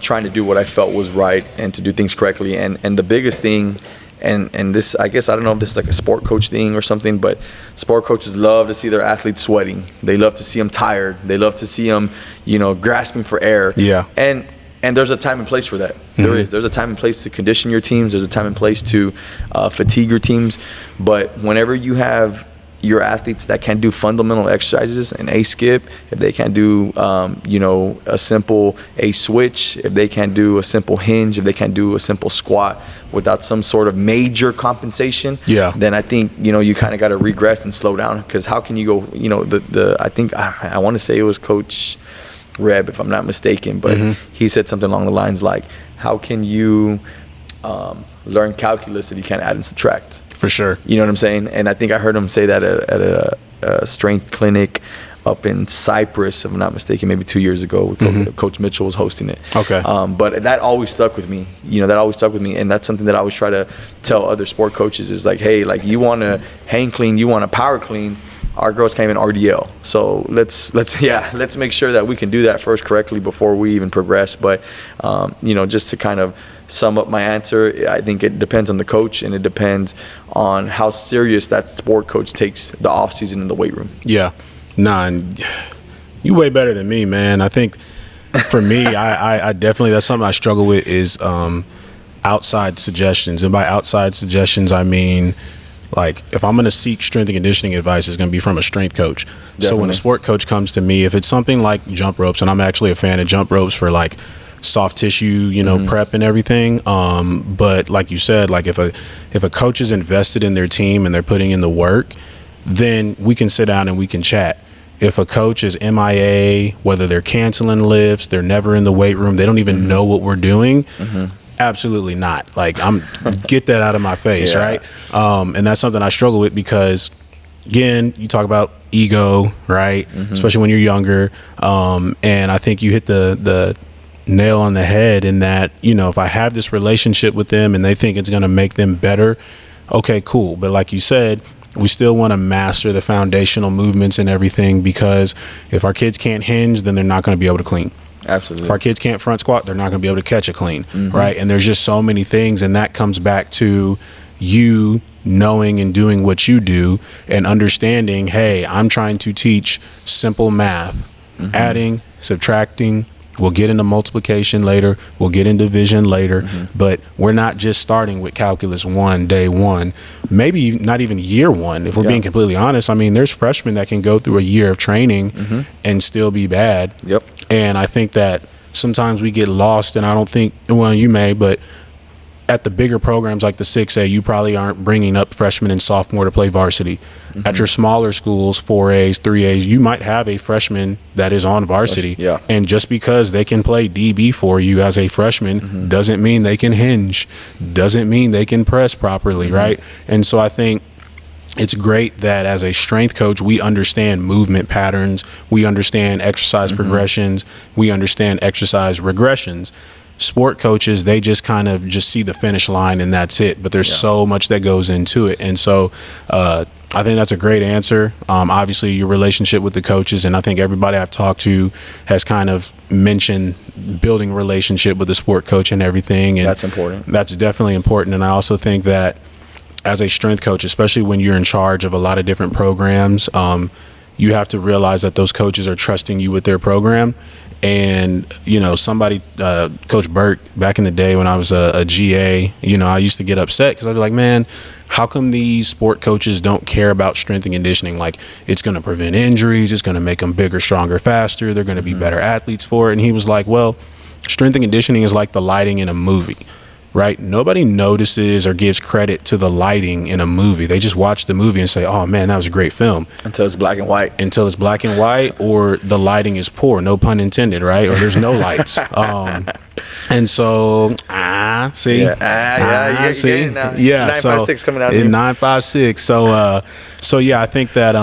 trying to do what I felt was right and to do things correctly. And the biggest thing, and this, I guess, I don't know if this is like a sport coach thing or something, but sport coaches love to see their athletes sweating. They love to see them tired. They love to see them, grasping for air. Yeah. And there's a time and place for that. There's a time and place to condition your teams. There's a time and place to fatigue your teams. But whenever you have your athletes that can do fundamental exercises, an A skip, if they can do, a simple A switch, if they can do a simple hinge, if they can do a simple squat without some sort of major compensation, then I think, you kind of got to regress and slow down. Because how can you go, I think, I want to say it was Coach Reb, if I'm not mistaken, but he said something along the lines like, how can you learn calculus if you can't add and subtract? For sure. You know what I'm saying? And I think I heard him say that at a strength clinic up in Cyprus, if I'm not mistaken, maybe 2 years ago. Coach Mitchell was hosting it. Okay. But that always stuck with me. And that's something that I always try to tell other sport coaches is like, hey, like you want to hang clean, you want to power clean. Our girls can't even RDL. So let's make sure that we can do that first correctly before we even progress. But, just to kind of sum up my answer, I think it depends on the coach and it depends on how serious that sport coach takes the off season in the weight room. Yeah. Nah, and you way better than me, man. I think for me, I definitely, that's something I struggle with is outside suggestions. And by outside suggestions, I mean, like, if I'm going to seek strength and conditioning advice, it's going to be from a strength coach. Definitely. So when a sport coach comes to me, if it's something like jump ropes, and I'm actually a fan of jump ropes for like soft tissue, prep and everything. But like you said, like if a coach is invested in their team and they're putting in the work, then we can sit down and we can chat. If a coach is MIA, whether they're canceling lifts, they're never in the weight room, they don't even know what we're doing. Absolutely not. Like, get that out of my face, right? And that's something I struggle with because, again, you talk about ego, right? Especially when you're younger. And I think you hit the nail on the head in that, if I have this relationship with them and they think it's going to make them better, okay, cool. But like you said, we still want to master the foundational movements and everything because if our kids can't hinge, then they're not going to be able to clean. Absolutely. If our kids can't front squat, they're not going to be able to catch a clean, right? And there's just so many things, and that comes back to you knowing and doing what you do and understanding, hey, I'm trying to teach simple math, adding, subtracting. We'll get into multiplication later. We'll get into division later. But we're not just starting with calculus 1, day 1, maybe not even year 1. If we're being completely honest, I mean, there's freshmen that can go through a year of training and still be bad. And I think that sometimes we get lost, and I don't think, well, you may, but at the bigger programs like the 6A, you probably aren't bringing up freshmen and sophomore to play varsity. At your smaller schools, 4As, 3As, you might have a freshman that is on varsity. And just because they can play DB for you as a freshman doesn't mean they can hinge, doesn't mean they can press properly, right? And so I think it's great that as a strength coach, we understand movement patterns, we understand exercise progressions, we understand exercise regressions. Sport coaches, they just kind of just see the finish line and that's it. But there's so much that goes into it. And so I think that's a great answer. Obviously, your relationship with the coaches, and I think everybody I've talked to has kind of mentioned building a relationship with the sport coach and everything. And that's important. That's definitely important. And I also think that as a strength coach, especially when you're in charge of a lot of different programs, you have to realize that those coaches are trusting you with their program. And, you know, somebody, Coach Burke, back in the day when I was a GA, you know, I used to get upset because I'd be like, man, how come these sport coaches don't care about strength and conditioning? Like, it's going to prevent injuries. It's going to make them bigger, stronger, faster. They're going to be better athletes for it. And he was like, well, strength and conditioning is like the lighting in a movie. Right? Nobody notices or gives credit to the lighting in a movie. They just watch the movie and say, oh, man, that was a great film. Until it's black and white. Until it's black and white, or the lighting is poor, no pun intended, right? Or there's no lights. And so, see? Yeah, see? You're getting it now. Yeah, 956 coming out in here. 956. So yeah, I think that,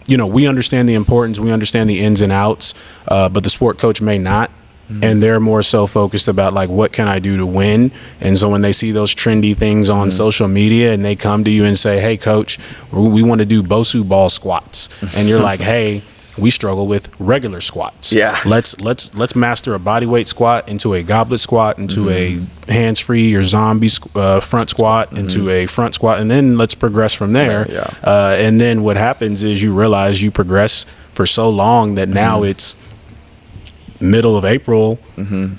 you know, we understand the importance, we understand the ins and outs, but the sport coach may not. And they're more so focused about, like, what can I do to win? And so when they see those trendy things on social media and they come to you and say, hey, coach, we want to do Bosu ball squats. And you're like, hey, we struggle with regular squats. Yeah. Let's master a body weight squat into a goblet squat, into a hands-free or zombie front squat, into a front squat, and then let's progress from there. And then what happens is you realize you progress for so long that now it's middle of April.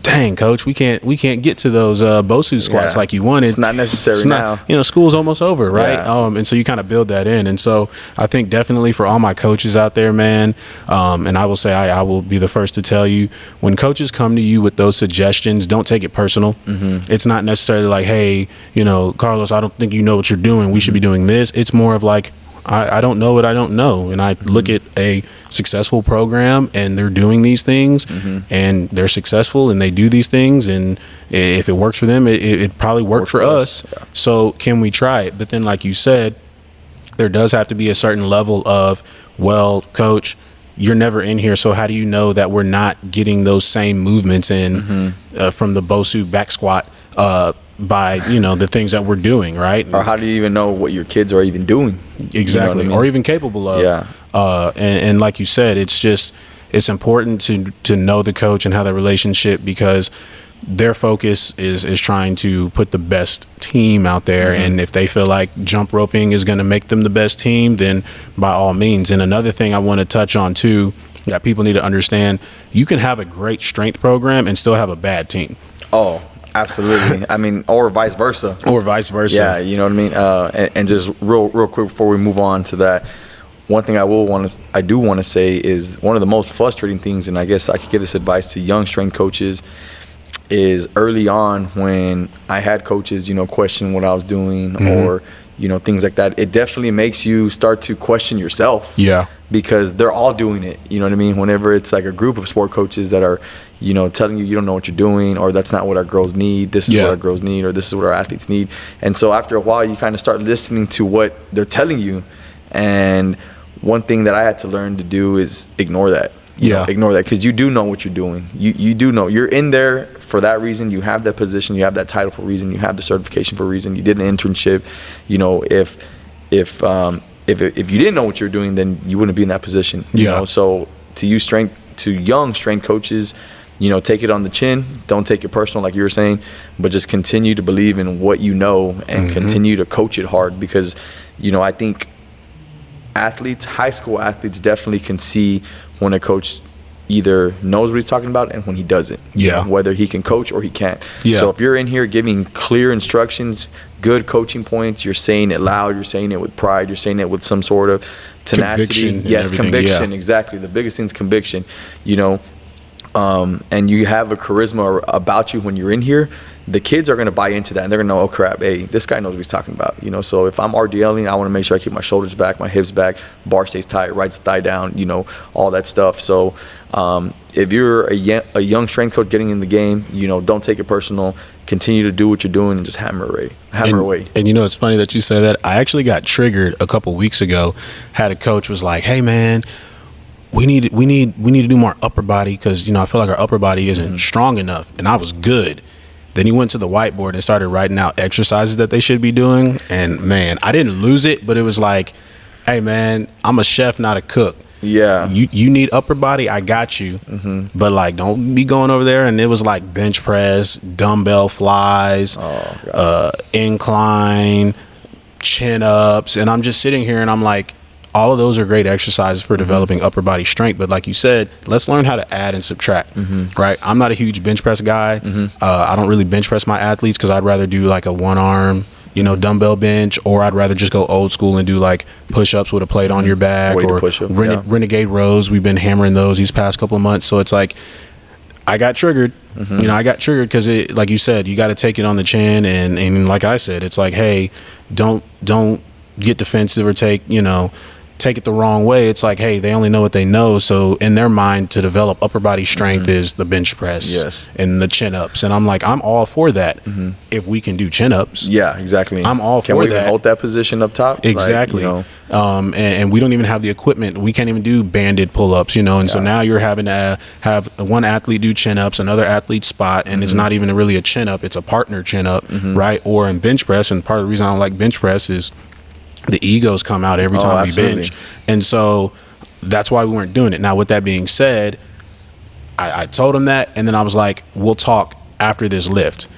Dang, coach, we can't get to those Bosu squats like you wanted. It's not necessary now. You know, school's almost over, right? And so you kind of build that in. And so I think definitely for all my coaches out there, man, and I will say I will be the first to tell you, when coaches come to you with those suggestions, don't take it personal. It's not necessarily like, hey, you know, Carlos, I don't think you know what you're doing. We should be doing this. It's more of like, I don't know what I don't know. And I look at a successful program and they're doing these things and they're successful and they do these things. And if it works for them, it probably worked for us. Yeah. So can we try it? But then, like you said, there does have to be a certain level of, well, coach, you're never in here, so how do you know that we're not getting those same movements in from the Bosu back squat by, you know, the things that we're doing, right? Or how do you even know what your kids are even doing? Exactly. You know what I mean? Or even capable of. Yeah. And like you said, it's important to know the coach and have that relationship, because their focus is trying to put the best team out there. And if they feel like jump roping is going to make them the best team, then by all means. And another thing I want to touch on too, that people need to understand, you can have a great strength program and still have a bad team. Oh, absolutely. I mean, or vice versa. Yeah, you know what I mean? And just real quick before we move on to that, one thing I do want to say is one of the most frustrating things, and I guess I could give this advice to young strength coaches, is early on when I had coaches, you know, question what I was doing or, you know, things like that. It definitely makes you start to question yourself. Yeah. Because they're all doing it, you know what I mean? Whenever it's like a group of sport coaches that are, you know, telling you don't know what you're doing, or that's not what our girls need, this is what our girls need, or this is what our athletes need. And so after a while, you kind of start listening to what they're telling you. And one thing that I had to learn to do is ignore that. Ignore that, because you do know what you're doing. You do know. You're in there for that reason. You have that position. You have that title for a reason. You have the certification for a reason. You did an internship. You know, if you didn't know what you're doing, then you wouldn't be in that position. You know? So to young strength coaches, you know, take it on the chin. Don't take it personal, like you were saying, but just continue to believe in what you know and continue to coach it hard, because, you know, I think high school athletes definitely can see when a coach either knows what he's talking about and when he doesn't. You know, whether he can coach or he can't. So if you're in here giving clear instructions, good coaching points, you're saying it loud, you're saying it with pride, you're saying it with some sort of tenacity. Conviction. Exactly. The biggest thing is conviction, you know. And you have a charisma about you when you're in here, the kids are going to buy into that, and they're going to know, oh crap, hey, this guy knows what he's talking about, you know. So if I'm RDLing, I want to make sure I keep my shoulders back, my hips back, bar stays tight, right thigh down, you know, all that stuff. So if you're a young strength coach getting in the game, you know, don't take it personal. continue to do what you're doing and just hammer away. And you know, it's funny that you say that. I actually got triggered a couple weeks ago. Had a coach was like, "Hey, man, we need to do more upper body because, you know, I feel like our upper body isn't strong enough." And I was good. Then he went to the whiteboard and started writing out exercises that they should be doing. And man, I didn't lose it, but it was like, hey man, I'm a chef, not a cook. Yeah. You need upper body, I got you. But like, don't be going over there. And it was like bench press, dumbbell flies, incline, chin ups. And I'm just sitting here and I'm like, all of those are great exercises for developing upper body strength. But like you said, let's learn how to add and subtract, right? I'm not a huge bench press guy. I don't really bench press my athletes because I'd rather do like a one arm, you know, dumbbell bench, or I'd rather just go old school and do like push-ups with a plate on your back, or renegade rows. We've been hammering those these past couple of months. So it's like, I got triggered. You know, I got triggered because it, like you said, you got to take it on the chin. And like I said, it's like, hey, don't get defensive or take it the wrong way. It's like, hey, they only know what they know. So in their mind, to develop upper body strength is the bench press and the chin ups. And I'm like, I'm all for that. If we can do chin ups. Yeah, exactly. I'm all for that. Can we even hold that position up top? Exactly. Like, you know. And we don't even have the equipment. We can't even do banded pull ups, you know. And so now you're having to have one athlete do chin ups, another athlete spot. And it's not even really a chin up. It's a partner chin up, right? Or in bench press. And part of the reason I don't like bench press is the egos come out every time we bench. And so that's why we weren't doing it. Now, with that being said, I told him that, and then I was like, we'll talk after this lift.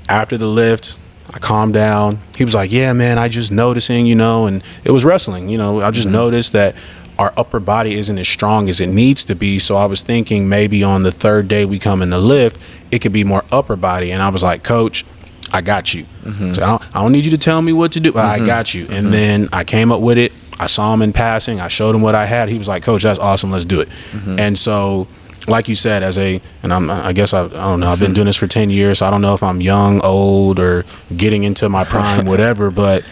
After the lift, I calmed down. He was like, yeah, man, I just noticing, you know, and it was wrestling, you know, I just noticed that our upper body isn't as strong as it needs to be. So I was thinking maybe on the third day we come in the lift, it could be more upper body. And I was like, Coach, I got you. So I don't need you to tell me what to do. I got you. And then I came up with it. I saw him in passing. I showed him what I had. He was like, Coach, that's awesome. Let's do it. And so, like you said, I guess I don't know. I've been doing this for 10 years. So I don't know if I'm young, old, or getting into my prime, whatever. But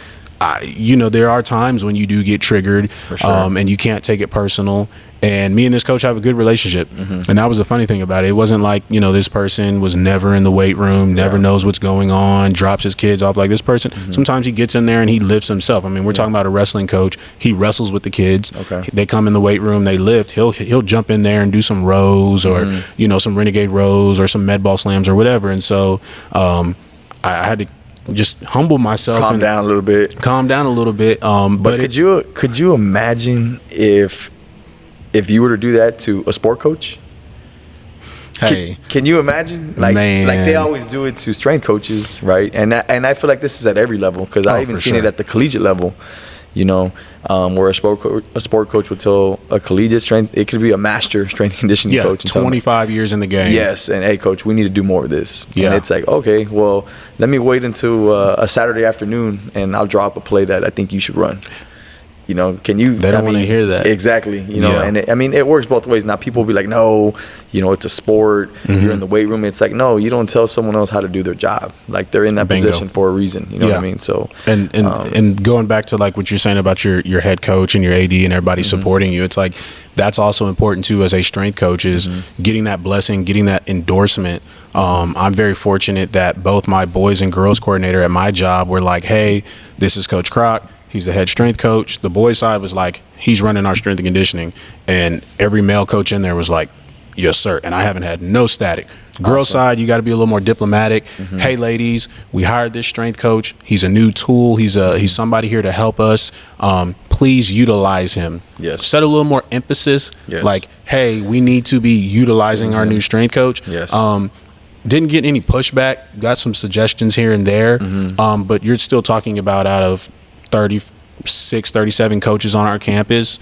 you know, there are times when you do get triggered, and you can't take it personal. And me and this coach have a good relationship. And that was the funny thing about it. It wasn't like, you know, this person was never in the weight room, never knows what's going on, drops his kids off. Like this person, sometimes he gets in there and he lifts himself. I mean, we're talking about a wrestling coach. He wrestles with the kids. They come in the weight room, they lift. He'll jump in there and do some rows or, you know, some renegade rows or some med ball slams or whatever. And so I had to just humble myself, calm down a little bit. But could you imagine if you were to do that to a sport coach? Hey, can you imagine? Like they always do it to strength coaches, right? And I feel like this is at every level, because I even seen it at the collegiate level. You know, where a sport coach would tell a collegiate strength, it could be a master strength conditioning coach. 25 years in the game. Yes, and hey, coach, we need to do more of this. Yeah. And it's like, okay, well, let me wait until a Saturday afternoon, and I'll drop a play that I think you should run. You know, can you? They don't want to hear that. Exactly. You know, and it works both ways. Now, people will be like, no, you know, it's a sport. You're in the weight room. It's like, no, you don't tell someone else how to do their job. Like, they're in that position for a reason. You know what I mean? So, and going back to like what you're saying about your head coach and your AD and everybody supporting you, it's like that's also important too as a strength coach, is getting that blessing, getting that endorsement. I'm very fortunate that both my boys and girls coordinator at my job were like, hey, this is Coach Croc. He's the head strength coach. The boys side was like, he's running our strength and conditioning. And every male coach in there was like, yes, sir. And I haven't had no static. Girl side, you got to be a little more diplomatic. Hey, ladies, we hired this strength coach. He's a new tool. He's somebody here to help us. Please utilize him. Yes. Set a little more emphasis. Yes. Like, hey, we need to be utilizing our new strength coach. Yes. Didn't get any pushback. Got some suggestions here and there. But you're still talking about out of 36, 37 coaches on our campus,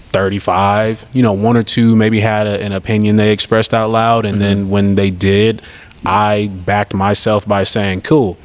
35, you know, one or two maybe had an opinion they expressed out loud. And then when they did, I backed myself by saying, cool,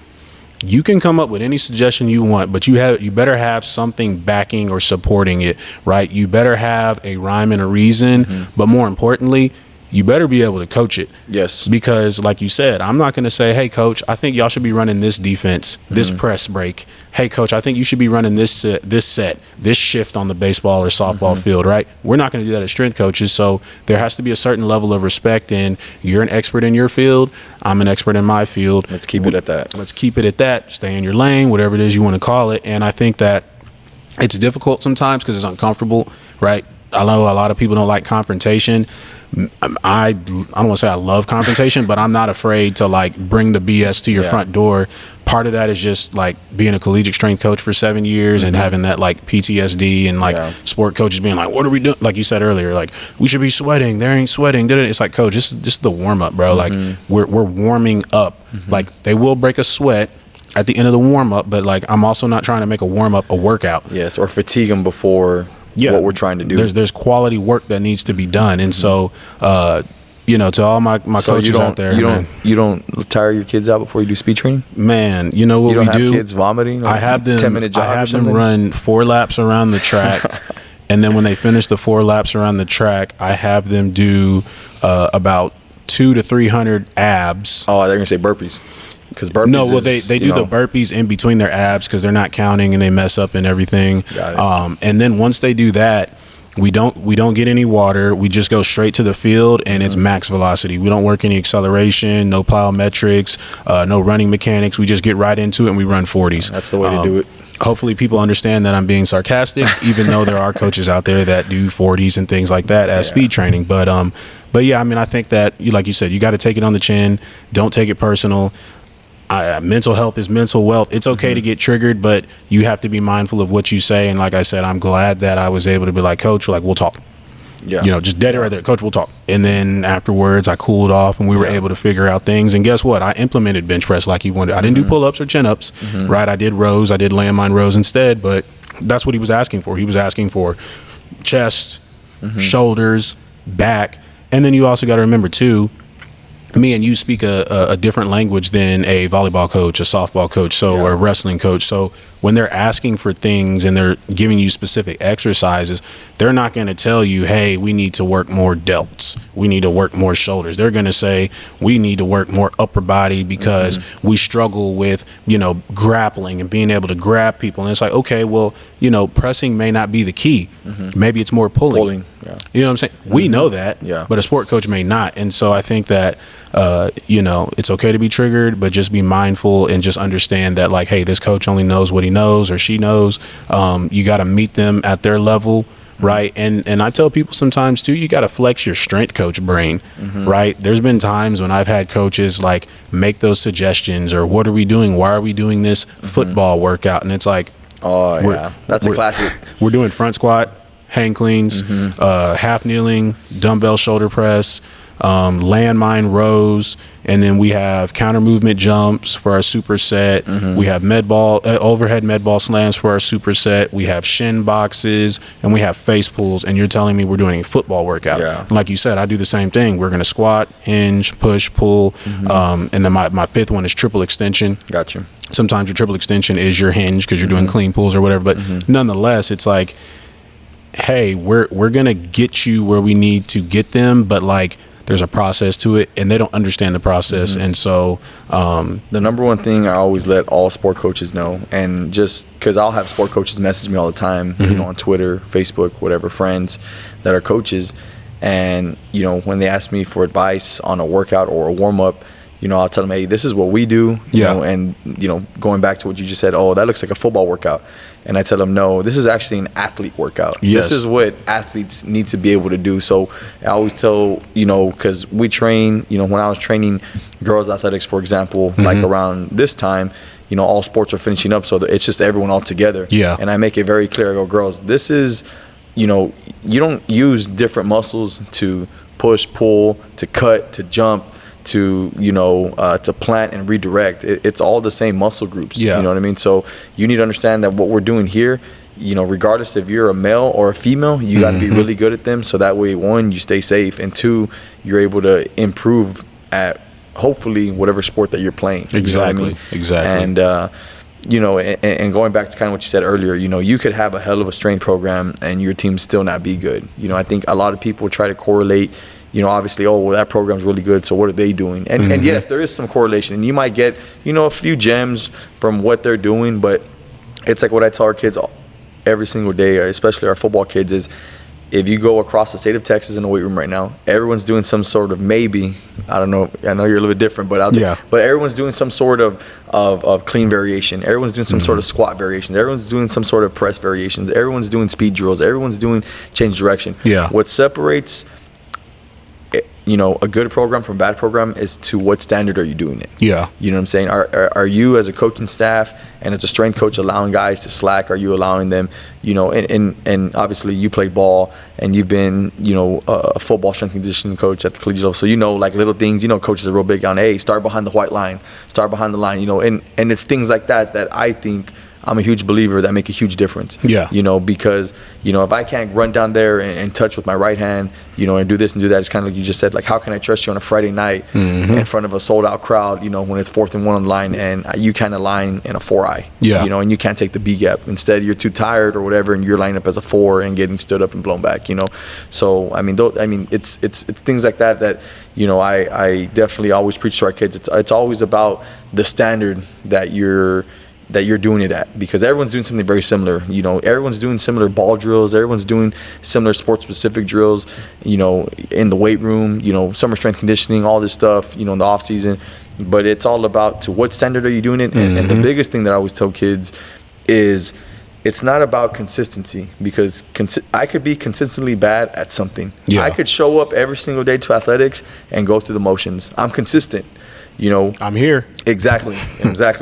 you can come up with any suggestion you want, but you better have something backing or supporting it, right? You better have a rhyme and a reason, but more importantly, you better be able to coach it. Yes. Because like you said, I'm not going to say, hey, coach, I think y'all should be running this defense, this press break. Hey, coach, I think you should be running this set, this shift on the baseball or softball field, right? We're not going to do that as strength coaches. So there has to be a certain level of respect in you're an expert in your field. I'm an expert in my field. Let's keep it at that. Let's keep it at that. Stay in your lane, whatever it is you want to call it. And I think that it's difficult sometimes because it's uncomfortable, right? I know a lot of people don't like confrontation. I don't want to say I love confrontation, but I'm not afraid to like bring the BS to your front door. Part of that is just like being a collegiate strength coach for 7 years and having that like PTSD and like sport coaches being like, what are we doing? Like you said earlier, like we should be sweating. There ain't sweating. It's like, coach, this is the warm up, bro. Like we're warming up. Like they will break a sweat at the end of the warm up, but like I'm also not trying to make a warm up a workout. Yes, or fatigue them before what we're trying to do. There's quality work that needs to be done, and so to all my coaches out there, you don't tire your kids out before you do speed training. Man, you know what you we don't do? have kids vomiting. I have them. 10-minute jog I have them run 4 laps around the track, and then when they finish the 4 laps around the track, I have them do about 200 to 300 abs. Oh, they're gonna say burpees. Because burpees. No, well, they do the burpees in between their abs because they're not counting and they mess up and everything. Got it. And then once they do that, we don't get any water. We just go straight to the field and it's max velocity. We don't work any acceleration, no plyometrics, no running mechanics. We just get right into it and we run 40s. That's the way to do it. Hopefully people understand that I'm being sarcastic, even though there are coaches out there that do 40s and things like that as speed training. But yeah, I mean, I think that, like you said, you got to take it on the chin. Don't take it personal. Mental health is mental wealth. It's okay to get triggered, but you have to be mindful of what you say. And like I said, I'm glad that I was able to be like, coach, like we'll talk. Yeah. Just dead right there. Coach, we'll talk. And then afterwards I cooled off and we were able to figure out things. And guess what? I implemented bench press like he wanted. I didn't do pull-ups or chin-ups, right? I did rows. I did landmine rows instead, but that's what he was asking for. He was asking for chest, shoulders, back. And then you also got to remember too, me and you speak a different language than a volleyball coach, a softball coach, or a wrestling coach. So when they're asking for things and they're giving you specific exercises, they're not going to tell you, hey, we need to work more delts. We need to work more shoulders. They're going to say, we need to work more upper body because we struggle with, grappling and being able to grab people. And it's like, okay, well, pressing may not be the key. Maybe it's more pulling. Yeah. You know what I'm saying? We know that, but a sport coach may not. And so I think that, it's okay to be triggered, but just be mindful and just understand that, like, hey, this coach only knows what he knows or she knows. You got to meet them at their level. Right. And I tell people sometimes too, you got to flex your strength coach brain. Right. There's been times when I've had coaches like make those suggestions or what are we doing? Why are we doing this football workout? And it's like, that's a classic. We're doing front squat, hang cleans, half kneeling, dumbbell shoulder press, landmine rows, and then we have counter movement jumps for our superset. We have overhead med ball slams for our superset. We have shin boxes and we have face pulls. And you're telling me we're doing a football workout. And like you said, I do the same thing. We're going to squat, hinge, push, pull. And then my fifth one is triple extension. Gotcha. Sometimes your triple extension is your hinge because you're doing clean pulls or whatever. But nonetheless, it's like, hey, we're going to get you where we need to get them. But like, there's a process to it and they don't understand the process. And so the number one thing I always let all sport coaches know, and just because I'll have sport coaches message me all the time, on Twitter, Facebook, whatever, friends that are coaches, and when they ask me for advice on a workout or a warm-up, I'll tell them, hey, this is what we do, and going back to what you just said, oh, that looks like a football workout. And I tell them, no, this is actually an athlete workout. This is what athletes need to be able to do. So I always tell, because we train, when I was training girls athletics, for example, like around this time, all sports are finishing up. So it's just everyone all together. And I make it very clear. I go, girls, this is, you don't use different muscles to push, pull, to cut, to jump, to to plant and redirect. It's all the same muscle groups. You know what I mean? So you need to understand that what we're doing here, regardless if you're a male or a female, you got to be really good at them. So that way, one, you stay safe, and two, you're able to improve at hopefully whatever sport that you're playing. Exactly. And and going back to kind of what you said earlier, you could have a hell of a strength program and your team still not be good. I think a lot of people try to correlate obviously, oh, well, that program's really good, so what are they doing? And yes, there is some correlation, and you might get, a few gems from what they're doing, but it's like what I tell our kids every single day, especially our football kids, is if you go across the state of Texas in the weight room right now, everyone's doing some sort of I don't know, I know you're a little bit different, but but everyone's doing some sort of clean variation. Everyone's doing some sort of squat variations. Everyone's doing some sort of press variations. Everyone's doing speed drills. Everyone's doing change direction. Yeah. What separates a good program from a bad program is to what standard are you doing it? Yeah. You know what I'm saying? Are you as a coaching staff and as a strength coach allowing guys to slack? Are you allowing them, and obviously you play ball and you've been, a football strength and conditioning coach at the collegiate level. So, like little things, coaches are real big on, hey, start behind the white line, start behind the line, and it's things like that I think I'm a huge believer that make a huge difference. Yeah. Because, if I can't run down there and touch with my right hand, and do this and do that, it's kind of like you just said, like, how can I trust you on a Friday night in front of a sold out crowd, when it's 4th and 1 on the line and you kind of line in a 4-eye, and you can't take the B gap. Instead, you're too tired or whatever, and you're lining up as a 4 and getting stood up and blown back, So, it's things like that, I definitely always preach to our kids. It's always about the standard that you're doing it at, because everyone's doing something very similar. Everyone's doing similar ball drills. Everyone's doing similar sport-specific drills, in the weight room, summer strength conditioning, all this stuff, in the off season. But it's all about to what standard are you doing it? And the biggest thing that I always tell kids is it's not about consistency, because I could be consistently bad at something. Yeah. I could show up every single day to athletics and go through the motions. I'm consistent. I'm here. Exactly.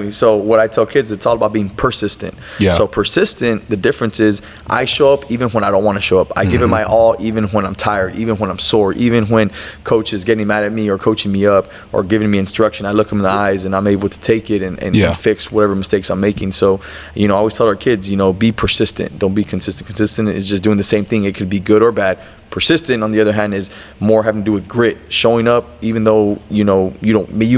So what I tell kids, it's all about being persistent. Yeah. So persistent, the difference is I show up even when I don't want to show up. I give it my all even when I'm tired, even when I'm sore, even when coach is getting mad at me or coaching me up or giving me instruction. I look them in the eyes and I'm able to take it and fix whatever mistakes I'm making. So, I always tell our kids, be persistent. Don't be consistent. Consistent is just doing the same thing. It could be good or bad. Persistent, on the other hand, is more having to do with grit, showing up even though you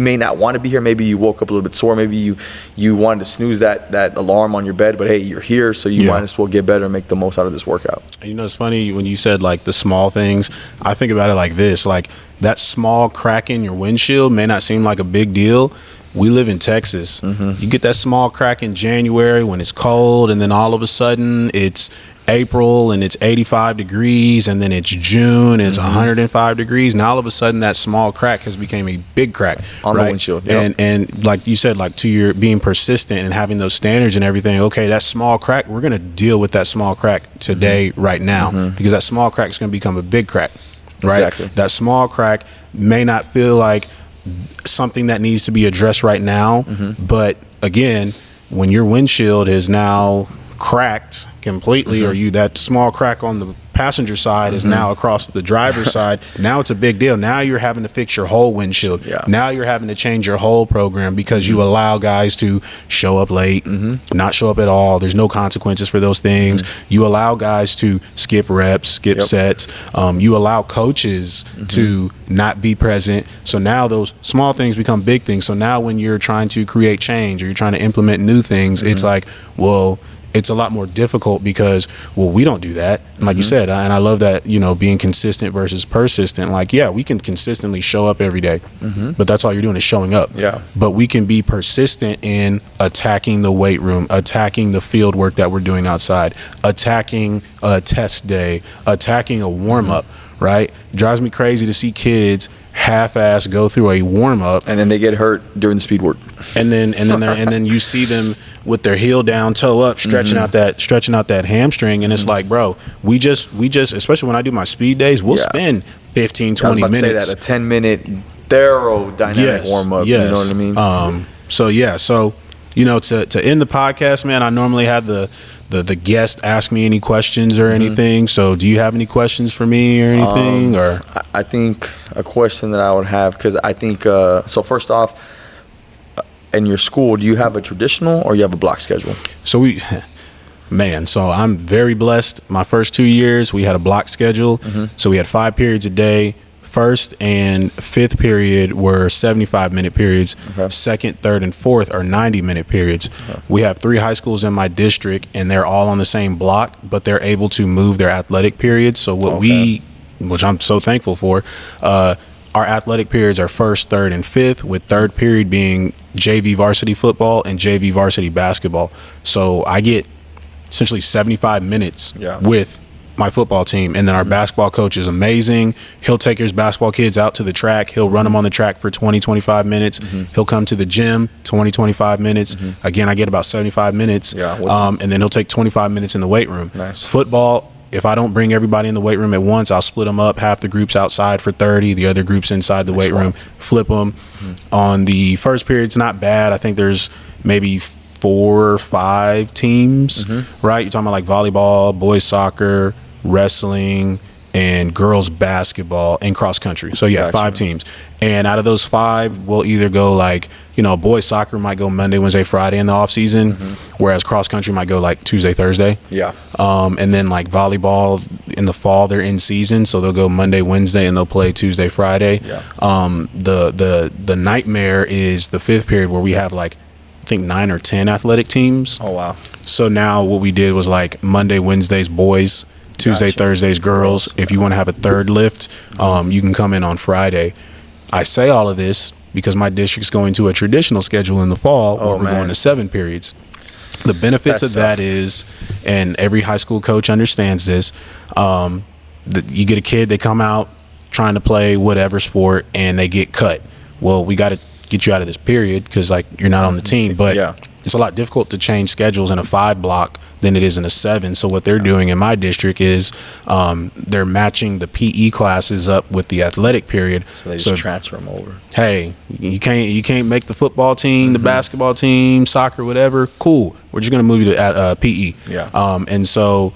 may not want to be here. Maybe you woke up a little bit sore. Maybe you wanted to snooze that alarm on your bed, but hey, you're here, so you might as well get better and make the most out of this workout. It's funny when you said like the small things. I think about it like this: like that small crack in your windshield may not seem like a big deal. We live in Texas. You get that small crack in January when it's cold, and then all of a sudden it's April and it's 85 degrees, and then it's June and it's 105 degrees. Now all of a sudden that small crack has become a big crack on the windshield. Yep. And like you said, like to your being persistent and having those standards and everything. Okay, that small crack, we're going to deal with that small crack today, right now, because that small crack is going to become a big crack. Right. Exactly. That small crack may not feel like something that needs to be addressed right now, but again, when your windshield is now cracked completely, or that small crack on the passenger side is now across the driver's side, now it's a big deal. Now you're having to fix your whole windshield. Now you're having to change your whole program because you allow guys to show up late, not show up at all. There's no consequences for those things. You allow guys to skip reps, skip sets. You allow coaches to not be present. So now those small things become big things. So now when you're trying to create change or you're trying to implement new things, it's like, well, it's a lot more difficult because, well, we don't do that. And like you said, and I love that, being consistent versus persistent. Like, yeah, we can consistently show up every day, but that's all you're doing is showing up. Yeah. But we can be persistent in attacking the weight room, attacking the field work that we're doing outside, attacking a test day, attacking a warm-up, right? It drives me crazy to see kids half-ass go through a warm-up, and then they get hurt during the speed work, and then you see them with their heel down, toe up, stretching out that hamstring, and it's like, bro, we just especially when I do my speed days, we'll spend 15 20 minutes. I was about to say that, a 10-minute thorough dynamic warm-up. You know what I mean? So to end the podcast, man, I normally have the guest ask me any questions or anything. So do you have any questions for me or anything? Or I think a question that I would have, because I think so first off, in your school, do you have a traditional or you have a block schedule? So so I'm very blessed. My first 2 years, we had a block schedule. So we had 5 periods a day. First and fifth period were 75-minute periods. Second, third, and fourth are 90-minute periods. We have 3 high schools in my district, and they're all on the same block, but they're able to move their athletic periods. So what we which I'm so thankful for. Our athletic periods are first, third, and fifth, with third period being JV varsity football and JV varsity basketball. So I get essentially 75 minutes with my football team. And then our basketball coach is amazing. He'll take his basketball kids out to the track. He'll run them on the track for 20, 25 minutes. He'll come to the gym, 20, 25 minutes. Again, I get about 75 minutes. And then he'll take 25 minutes in the weight room. Nice. Football, if I don't bring everybody in the weight room at once, I'll split them up. Half the group's outside for 30, the other group's inside the weight room, flip them. On the first period, it's not bad. I think there's maybe 4 or 5 teams, right? You're talking about like volleyball, boys soccer, wrestling, and girls basketball and cross country. So yeah, 5 teams. And out of those 5, we'll either go like, boys soccer might go Monday, Wednesday, Friday in the off season, whereas cross country might go like Tuesday, Thursday. And then like volleyball in the fall, they're in season, so they'll go Monday, Wednesday, and they'll play Tuesday, Friday. The nightmare is the 5th period where we have like I think 9 or 10 athletic teams. Oh wow. So now what we did was like Monday, Wednesdays boys, Tuesday, Thursdays girls. If you want to have a third lift, you can come in on Friday. I say all of this because my district's going to a traditional schedule in the fall where we're going to 7 periods. The benefits of that is, and every high school coach understands this, you get a kid, they come out trying to play whatever sport and they get cut. Well, we got to get you out of this period because like you're not on the team, but it's a lot difficult to change schedules in a 5 block than it is in a 7. So what they're doing in my district is they're matching the PE classes up with the athletic period. So they just transfer them over. Hey, you can't make the football team, the basketball team, soccer, whatever. Cool. We're just gonna move you to PE. And so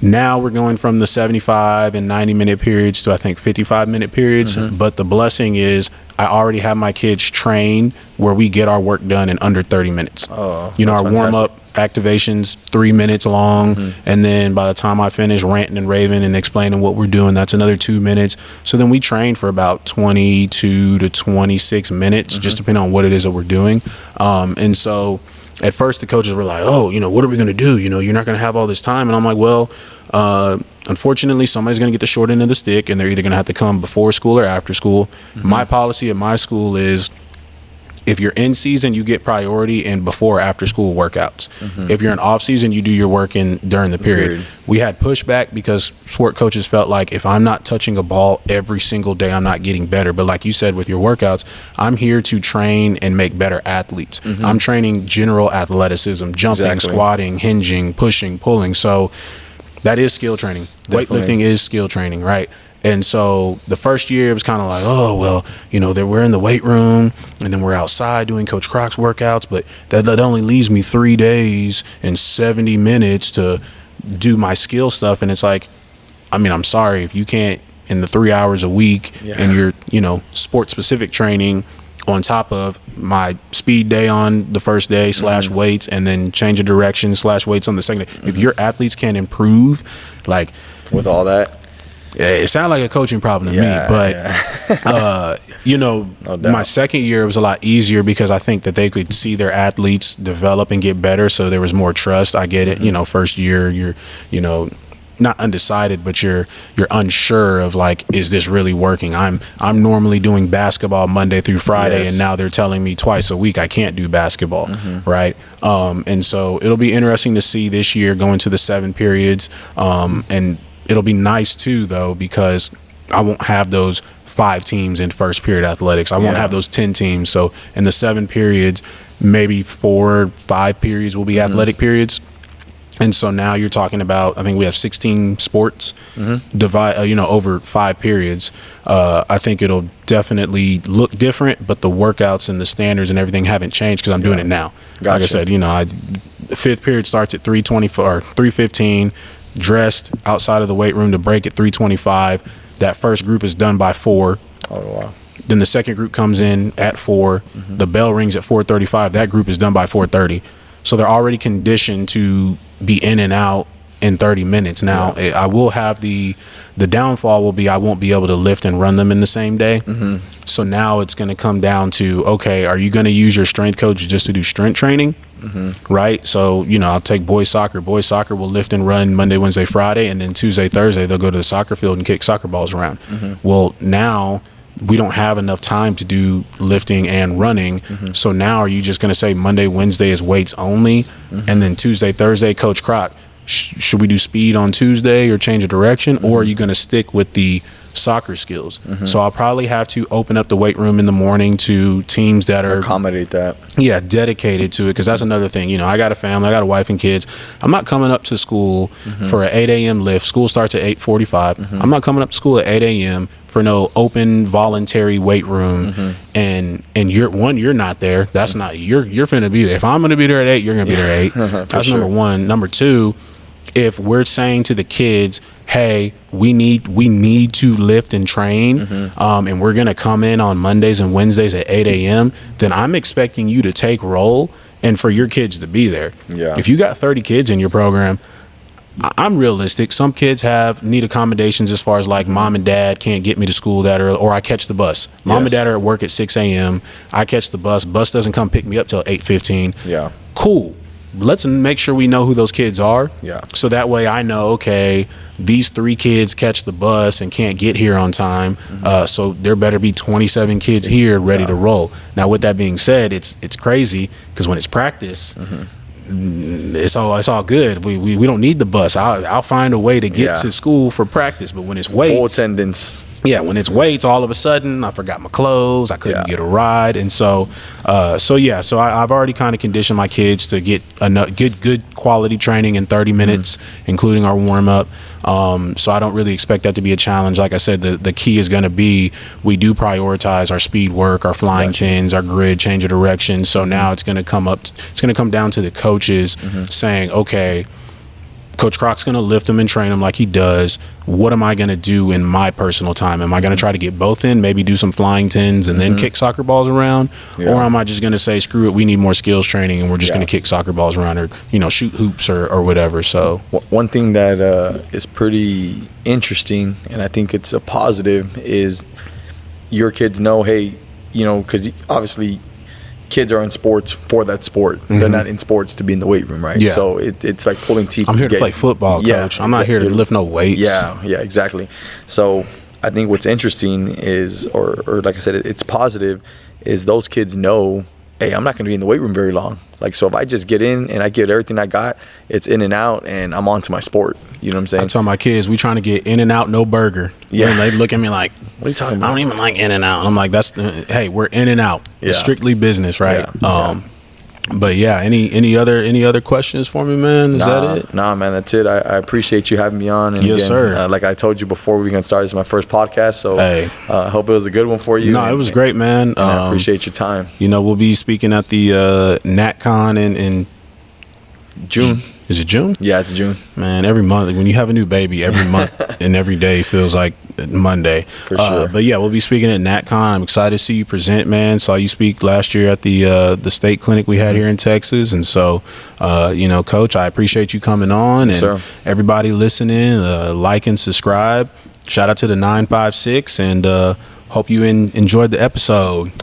now we're going from the 75 and 90-minute periods to I think 55-minute periods. But the blessing is I already have my kids trained where we get our work done in under 30 minutes. Our warm-up activations 3 minutes long, and then by the time I finish ranting and raving and explaining what we're doing, that's another 2 minutes. So then we train for about 22 to 26 minutes, just depending on what it is that we're doing. And so at first the coaches were like, oh, what are we going to do? You're not going to have all this time. And I'm like, well, unfortunately, somebody's going to get the short end of the stick, and they're either going to have to come before school or after school. My policy at my school is if you're in season, you get priority in before or after school workouts. If you're in off season, you do your work during the period. We had pushback because sport coaches felt like if I'm not touching a ball every single day, I'm not getting better. But like you said with your workouts, I'm here to train and make better athletes. I'm training general athleticism, jumping, squatting, hinging, pushing, pulling. So that is skill training. Weightlifting is skill training, right? And so the first year it was kind of like, oh, well, we're in the weight room and then we're outside doing Coach Croc's workouts, but that only leaves me 3 days and 70 minutes to do my skill stuff. And it's like, I'm sorry if you can't in the 3 hours a week and your, sport specific training on top of my speed day on the first day / weights, and then change of direction / weights on the second day. If your athletes can't improve, like with all that, it sounded like a coaching problem to me, but my second year was a lot easier because I think that they could see their athletes develop and get better, so there was more trust. I get it. First year you're not undecided, but you're unsure of like, is this really working? I'm normally doing basketball Monday through Friday, and now they're telling me twice a week I can't do basketball, right? And so it'll be interesting to see this year going to the 7 periods, and it'll be nice too, though, because I won't have those 5 teams in first period athletics. I won't have those 10 teams. So in the 7 periods, maybe 4 or 5 periods will be athletic periods. And so now you're talking about, I think we have 16 sports divide, over 5 periods. I think it'll definitely look different, but the workouts and the standards and everything haven't changed because I'm doing it now. Like I said, the 5th period starts at 3:24 or 3:15. Dressed outside of the weight room to break at 3:25. That first group is done by 4. Oh wow. Then the second group comes in at 4. The bell rings at 4:35. That group is done by 4:30. So they're already conditioned to be in and out in 30 minutes. Now I will have the downfall will be I won't be able to lift and run them in the same day. So now it's going to come down to, okay, are you going to use your strength coach just to do strength training? right? So, I'll take boys soccer. Boys soccer will lift and run Monday, Wednesday, Friday, and then Tuesday, Thursday, they'll go to the soccer field and kick soccer balls around. Well, now we don't have enough time to do lifting and running. So now are you just going to say Monday, Wednesday is weights only, and then Tuesday, Thursday, Coach Croc, should we do speed on Tuesday or change a direction, or are you going to stick with the soccer skills? So I'll probably have to open up the weight room in the morning to teams that are Accommodate that. dedicated to it, because that's another thing. I got a family, I got a wife and kids. I'm not coming up to school for an 8 a.m. lift. School starts at 8:45. I'm not coming up to school at 8 a.m. for no open voluntary weight room. And you're not there. That's not you're finna be there. If I'm gonna be there at 8, you're gonna be there at 8. That's number one. Number two, if we're saying to the kids, hey, we need to lift and train, and we're going to come in on Mondays and Wednesdays at 8 a.m., then I'm expecting you to take roll and for your kids to be there. Yeah. If you got 30 kids in your program, I'm realistic. Some kids need accommodations as far as like mom and dad can't get me to school that early, or I catch the bus. Mom and dad are at work at 6 a.m. I catch the bus. Bus doesn't come pick me up till 8:15. Yeah. Cool. Let's make sure we know who those kids are. Yeah. So that way I know, okay, these 3 kids catch the bus and can't get here on time. So there better be 27 kids here ready to roll. Now, with that being said, it's crazy because when it's practice, it's all good. We don't need the bus. I'll find a way to get to school for practice. But when it's weights, Full attendance. yeah, when it's weights, all of a sudden I forgot my clothes. I couldn't get a ride, and so I've already kind of conditioned my kids to get good quality training in 30 minutes, including our warm up. So I don't really expect that to be a challenge. Like I said, the key is going to be we do prioritize our speed work, our flying tins, our grid, change of direction. So now it's going to come down to the coaches saying, okay, Coach Croc's going to lift him and train him like he does. What am I going to do in my personal time? Am I going to try to get both in, maybe do some flying tins and then kick soccer balls around? Or am I just going to say, screw it, we need more skills training and we're just going to kick soccer balls around, or, shoot hoops or whatever. So one thing that is pretty interesting, and I think it's a positive, is your kids know, hey, because obviously kids are in sports for that sport. They're not in sports to be in the weight room, right? Yeah. So it's like pulling teeth. I'm here to play football, coach. I'm not here to lift no weights. Yeah, exactly. So I think what's interesting is, or like I said, it's positive, is those kids know, hey, I'm not going to be in the weight room very long. Like, so if I just get in and I give everything I got, it's in and out, and I'm on to my sport. You know what I'm saying? I tell my kids, we trying to get in and out, no burger. Yeah. And they look at me like, what are you talking about? I don't even like in and out. And I'm like, hey, we're in and out. It's strictly business, right? But yeah, any other questions for me, man? Is that it? Nah, man, that's it. I appreciate you having me on. And yes, again, sir. Like I told you before we can start, this is my first podcast, so hey, I hope it was a good one for you. No, it was great, man. I appreciate your time. We'll be speaking at the NatCon in June. Is it June? Yeah, it's June. Man, every month, when you have a new baby, every month and every day feels like Monday. For sure. But yeah, we'll be speaking at NatCon. I'm excited to see you present, man. Saw you speak last year at the state clinic we had here in Texas. And so, Coach, I appreciate you coming on. Yes, and sir. Everybody listening, like and subscribe. Shout out to the 956, and hope you enjoyed the episode.